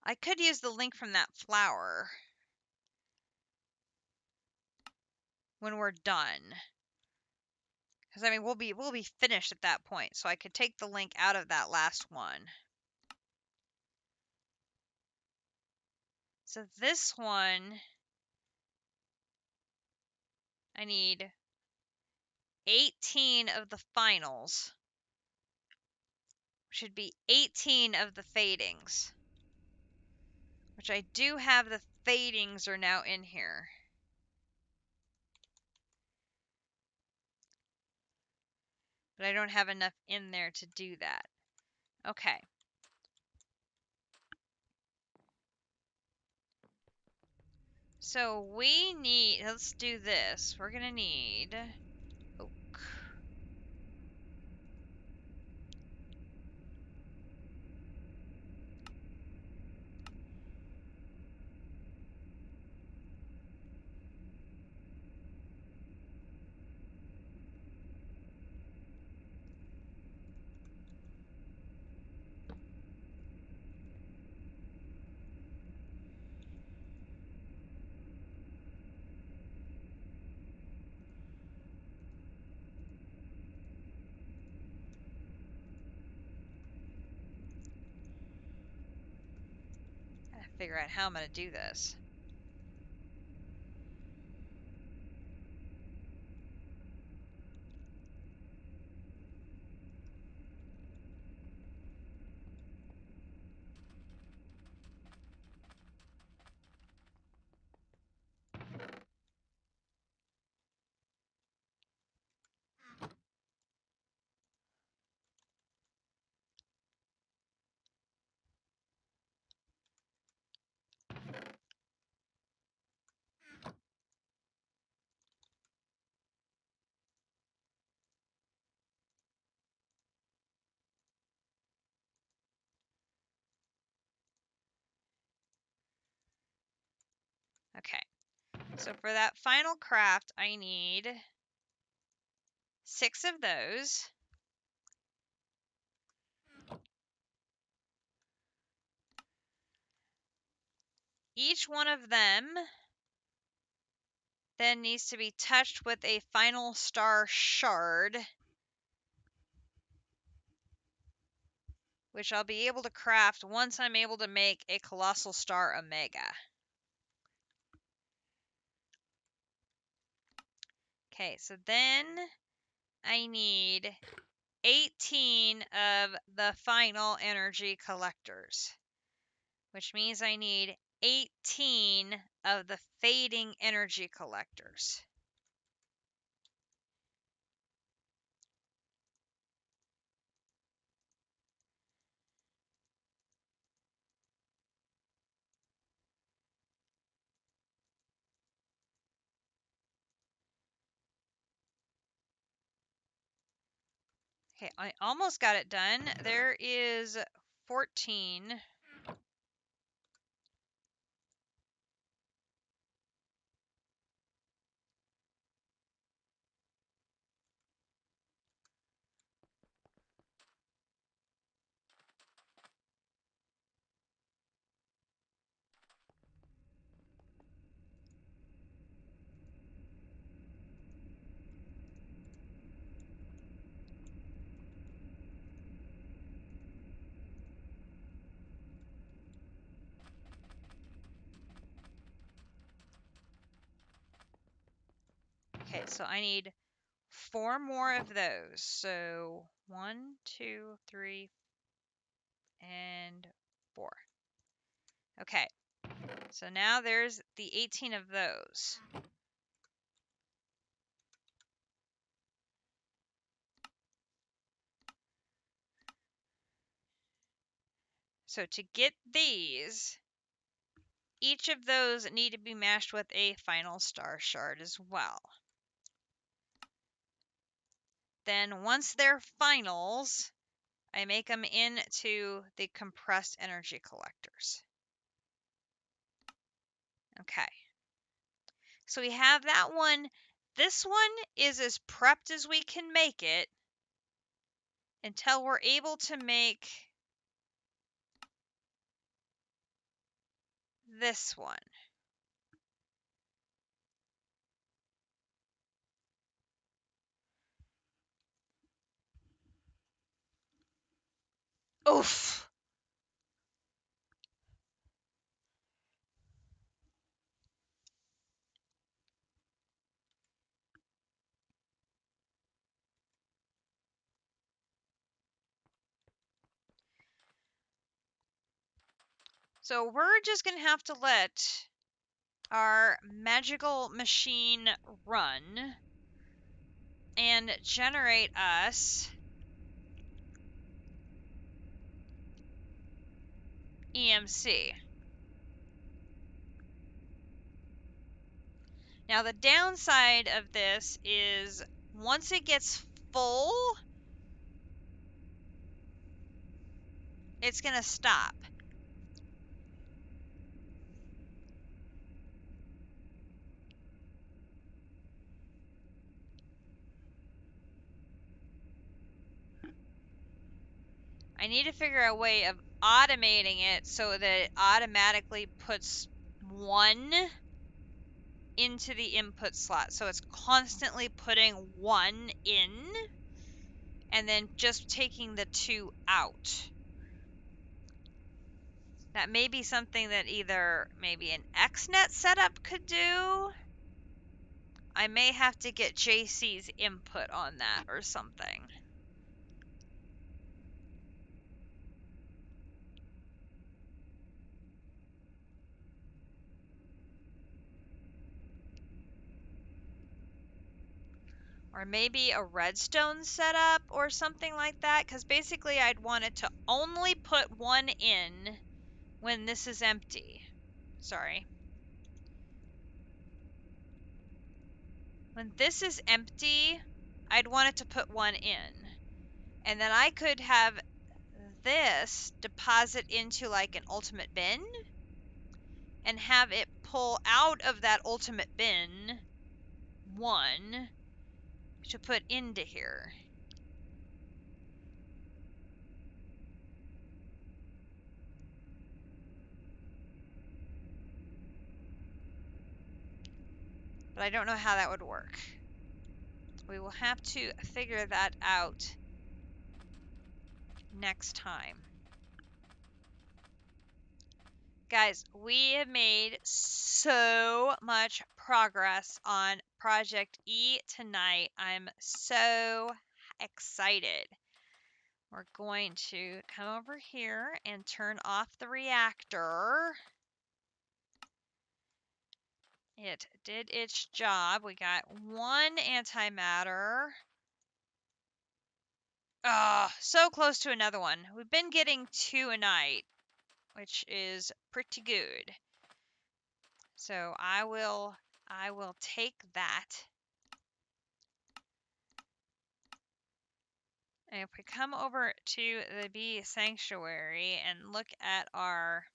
I could use the link from that flower when we're done. Because I mean we'll be finished at that point, so I could take the link out of that last one. So this one I need 18 of the finals. Should be 18 of the fadings. Which I do have the fadings are now in here. But I don't have enough in there to do that. Okay. So we need, let's do this. We're gonna need oak. I gotta figure out how I'm gonna do this. Okay. So for that final craft, I need 6 of those. Each one of them then needs to be touched with a final star shard, which I'll be able to craft once I'm able to make a colossal star omega. Okay, so then I need 18 of the final energy collectors, which means I need 18 of the fading energy collectors. Okay, I almost got it done. There is 14. So I need 4 more of those. So 1, 2, 3, and 4. Okay. So now there's the 18 of those. So to get these, each of those need to be matched with a final star shard as well. Then once they're finals, I make them into the compressed energy collectors. Okay. So we have that one. This one is as prepped as we can make it until we're able to make this one. Oof. So we're just going to have to let our magical machine run and generate us EMC. Now the downside of this is once it gets full, it's going to stop. I need to figure out a way of automating it so that it automatically puts 1 into the input slot. So it's constantly putting 1 in and then just taking the 2 out. That may be something that either maybe an XNet setup could do. I may have to get JC's input on that or something. Or maybe a redstone setup or something like that, because basically I'd want it to only put 1 in when this is empty. Sorry. When this is empty, I'd want it to put 1 in. And then I could have this deposit into like an ultimate bin and have it pull out of that ultimate bin 1 to put into here. But I don't know how that would work. We will have to figure that out next time. Guys, we have made so much progress on Project E tonight. I'm so excited. We're going to come over here and turn off the reactor. It did its job. We got 1 antimatter. Oh, so close to another one. We've been getting 2 a night, which is pretty good. So I will take that. And if we come over to the bee sanctuary and look at our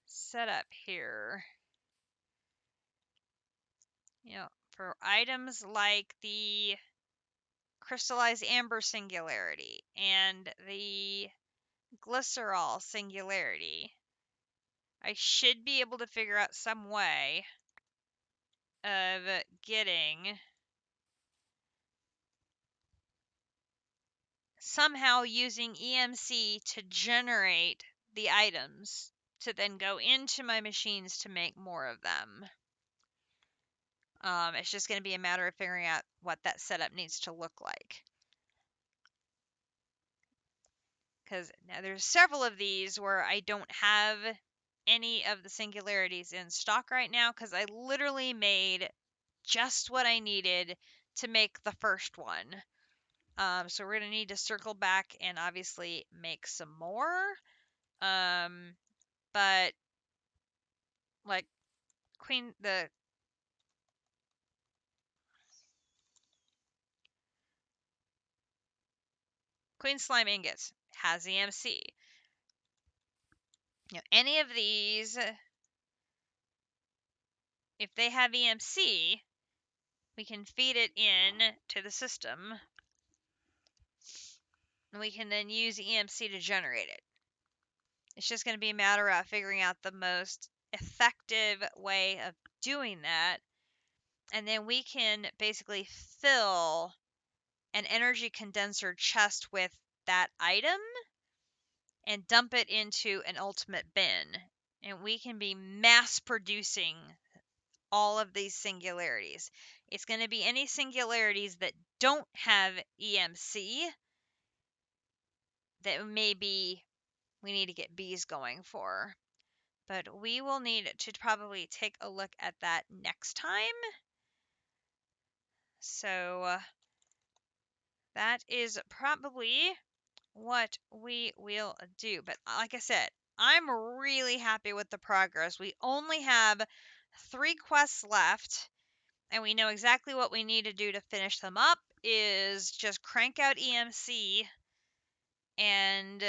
setup here, you know, for items like the crystallized amber singularity and the glycerol singularity, I should be able to figure out some way of getting somehow using EMC to generate the items to then go into my machines to make more of them. It's just going to be a matter of figuring out what that setup needs to look like. Because now there's several of these where I don't have any of the singularities in stock right now because I literally made just what I needed to make the first one. So we're going to need to circle back and obviously make some more. But like the Queen Slime ingots has EMC. Any of these, if they have EMC, we can feed it in to the system, and we can then use EMC to generate it. It's just going to be a matter of figuring out the most effective way of doing that, and then we can basically fill an energy condenser chest with that item and dump it into an ultimate bin, and we can be mass producing all of these singularities. It's going to be any singularities that don't have EMC that maybe we need to get bees going for. But we will need to probably take a look at that next time. So that is probably what we will do. But like I said, I'm really happy with the progress. We only have 3 quests left, and we know exactly what we need to do to finish them up is just crank out EMC, and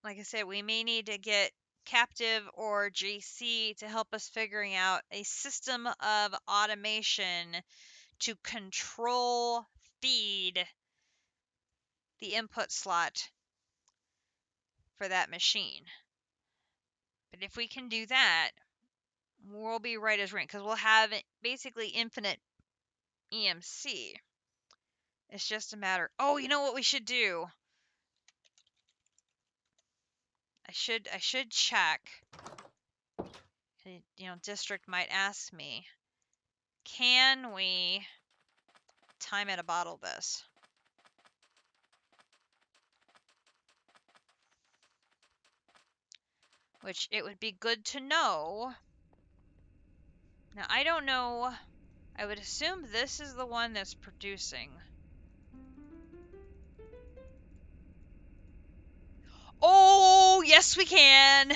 like I said, we may need to get Captive or GC to help us figuring out a system of automation to control feed the input slot for that machine. But if we can do that, we'll be right as rain because we'll have basically infinite EMC. It's just a matter. Oh, you know what we should do? I should check. District might ask me, can we time at a bottle this? Which it would be good to know. Now, I don't know. I would assume this is the one that's producing. Oh, yes, we can.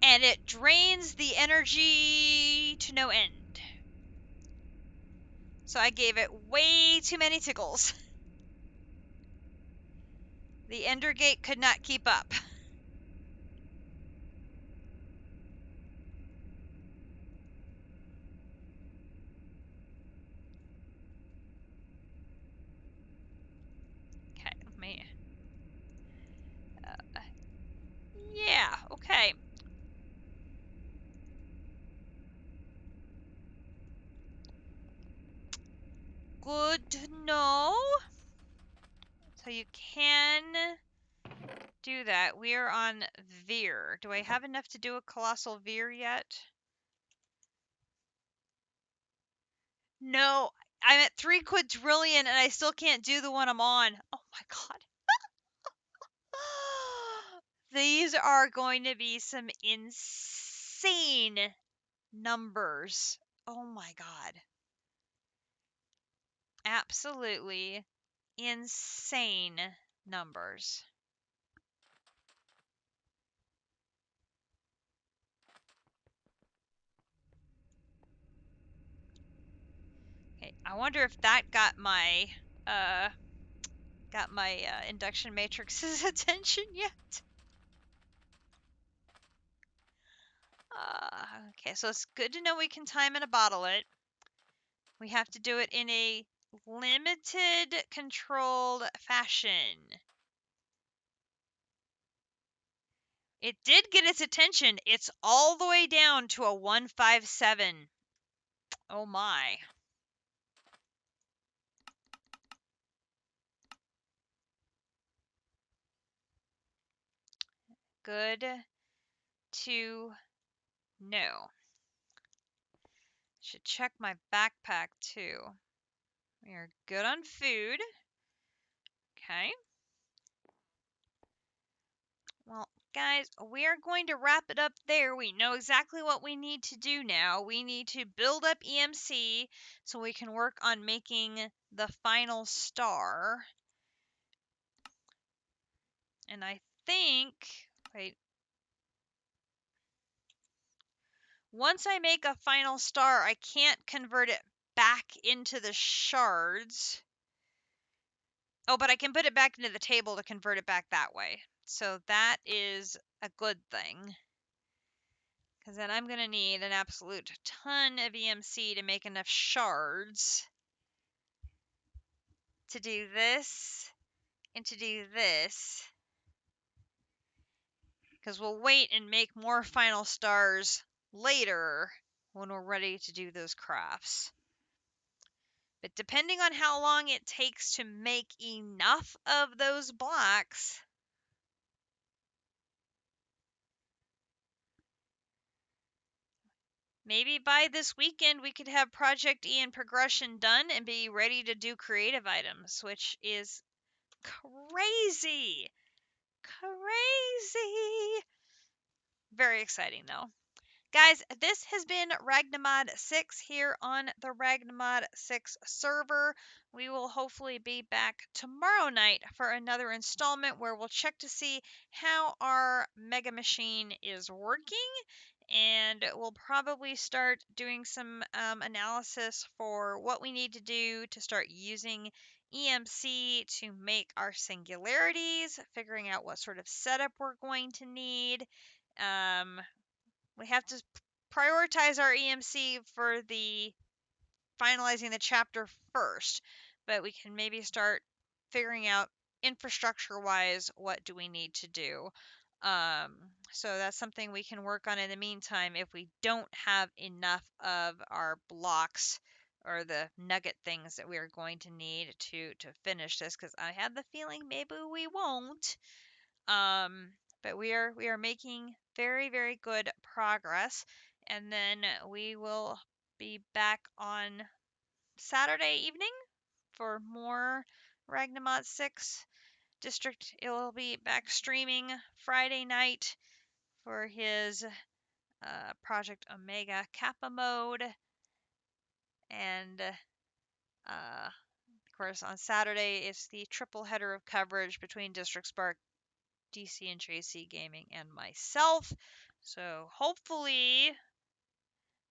And it drains the energy to no end. So I gave it way too many tickles. The Ender Gate could not keep up. Okay, let me... yeah, okay. Good to know. So you can do that. We are on Veer. Do I have enough to do a Colossal Veer yet? No, I'm at 3 quadrillion and I still can't do the one I'm on. Oh my god. These are going to be some insane numbers. Oh my god. Absolutely insane numbers. Okay, I wonder if that got my induction matrix's attention yet. Okay, so it's good to know we can time and a bottle it. We have to do it in a limited, controlled fashion. It did get its attention. It's all the way down to a 157. Oh my. Good to know. Should check my backpack too. We are good on food. Okay. Well, guys, we are going to wrap it up there. We know exactly what we need to do now. We need to build up EMC so we can work on making the final star. And I think, wait, once I make a final star, I can't convert it back into the shards. Oh, but I can put it back into the table to convert it back that way. So that is a good thing. Because then I'm going to need an absolute ton of EMC to make enough shards to do this and to do this. Because we'll wait and make more final stars later when we're ready to do those crafts. But depending on how long it takes to make enough of those blocks, maybe by this weekend we could have ProjectE and progression done and be ready to do creative items, which is crazy. Crazy. Very exciting though. Guys, this has been Ragnamod 6 here on the Ragnamod 6 server. We will hopefully be back tomorrow night for another installment where we'll check to see how our Mega Machine is working. And we'll probably start doing some analysis for what we need to do to start using EMC to make our singularities, figuring out what sort of setup we're going to need. We have to prioritize our EMC for the finalizing the chapter first, but we can maybe start figuring out infrastructure wise what do we need to do. So that's something we can work on in the meantime if we don't have enough of our blocks or the nugget things that we are going to need to finish this, because I have the feeling maybe we won't. But we are making very, very good progress, and then we will be back on Saturday evening for more Ragnamod 6 District. It will be back streaming Friday night for his Project Omega Kappa mode, and of course on Saturday it's the triple header of coverage between District Spark, DC and JC Gaming, and myself. So hopefully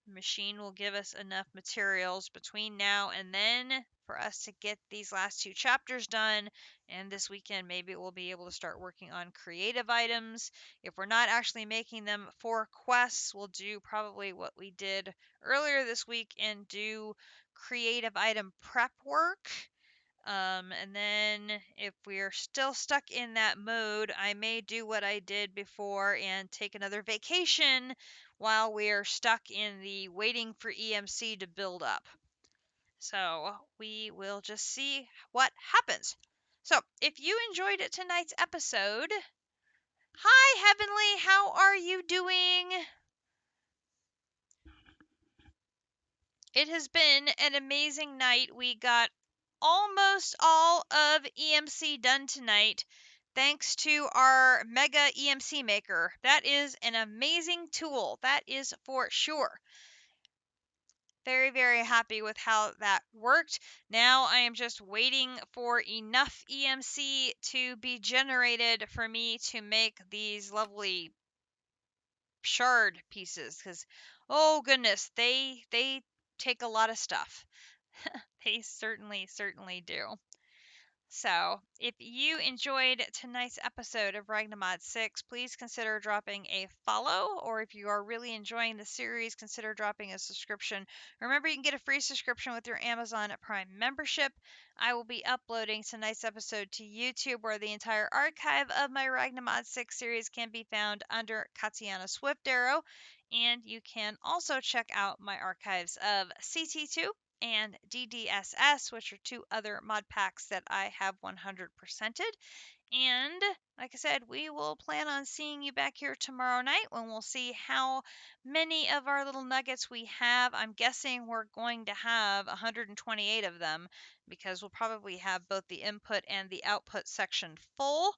the machine will give us enough materials between now and then for us to get these last two chapters done. And this weekend, maybe we'll be able to start working on creative items. If we're not actually making them for quests, we'll do probably what we did earlier this week and do creative item prep work. And then if we're still stuck in that mode, I may do what I did before and take another vacation while we're stuck in the waiting for EMC to build up. So we will just see what happens. So if you enjoyed tonight's episode, hi Heavenly, how are you doing? It has been an amazing night. We got almost all of EMC done tonight thanks to our Mega EMC Maker. That is an amazing tool. That is for sure. Very, very happy with how that worked. Now I am just waiting for enough EMC to be generated for me to make these lovely shard pieces, because oh goodness, they take a lot of stuff. They certainly do. So, if you enjoyed tonight's episode of Ragnamod 6, please consider dropping a follow, or if you are really enjoying the series, consider dropping a subscription. Remember, you can get a free subscription with your Amazon Prime membership. I will be uploading tonight's episode to YouTube, where the entire archive of my Ragnamod 6 series can be found under Katiana Swift Arrow. And you can also check out my archives of CT2 and DDSS, which are two other mod packs that I have 100%ed. And like I said, we will plan on seeing you back here tomorrow night when we'll see how many of our little nuggets we have. I'm guessing we're going to have 128 of them because we'll probably have both the input and the output section full.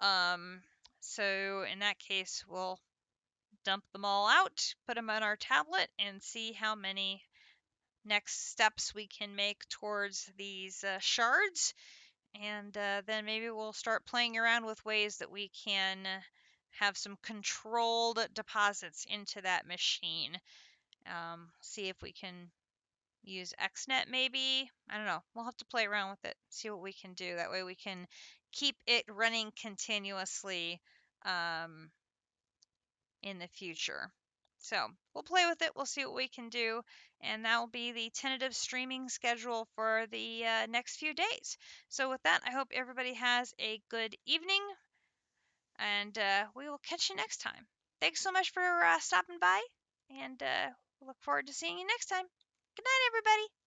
Um, so in that case, we'll dump them all out, put them on our tablet, and see how many next steps we can make towards these shards. And then maybe we'll start playing around with ways that we can have some controlled deposits into that machine. See if we can use XNet maybe. I don't know. We'll have to play around with it, see what we can do. That way we can keep it running continuously in the future. So we'll play with it. We'll see what we can do. And that will be the tentative streaming schedule for the next few days. So, with that, I hope everybody has a good evening. And we will catch you next time. Thanks so much for stopping by. And we look forward to seeing you next time. Good night, everybody.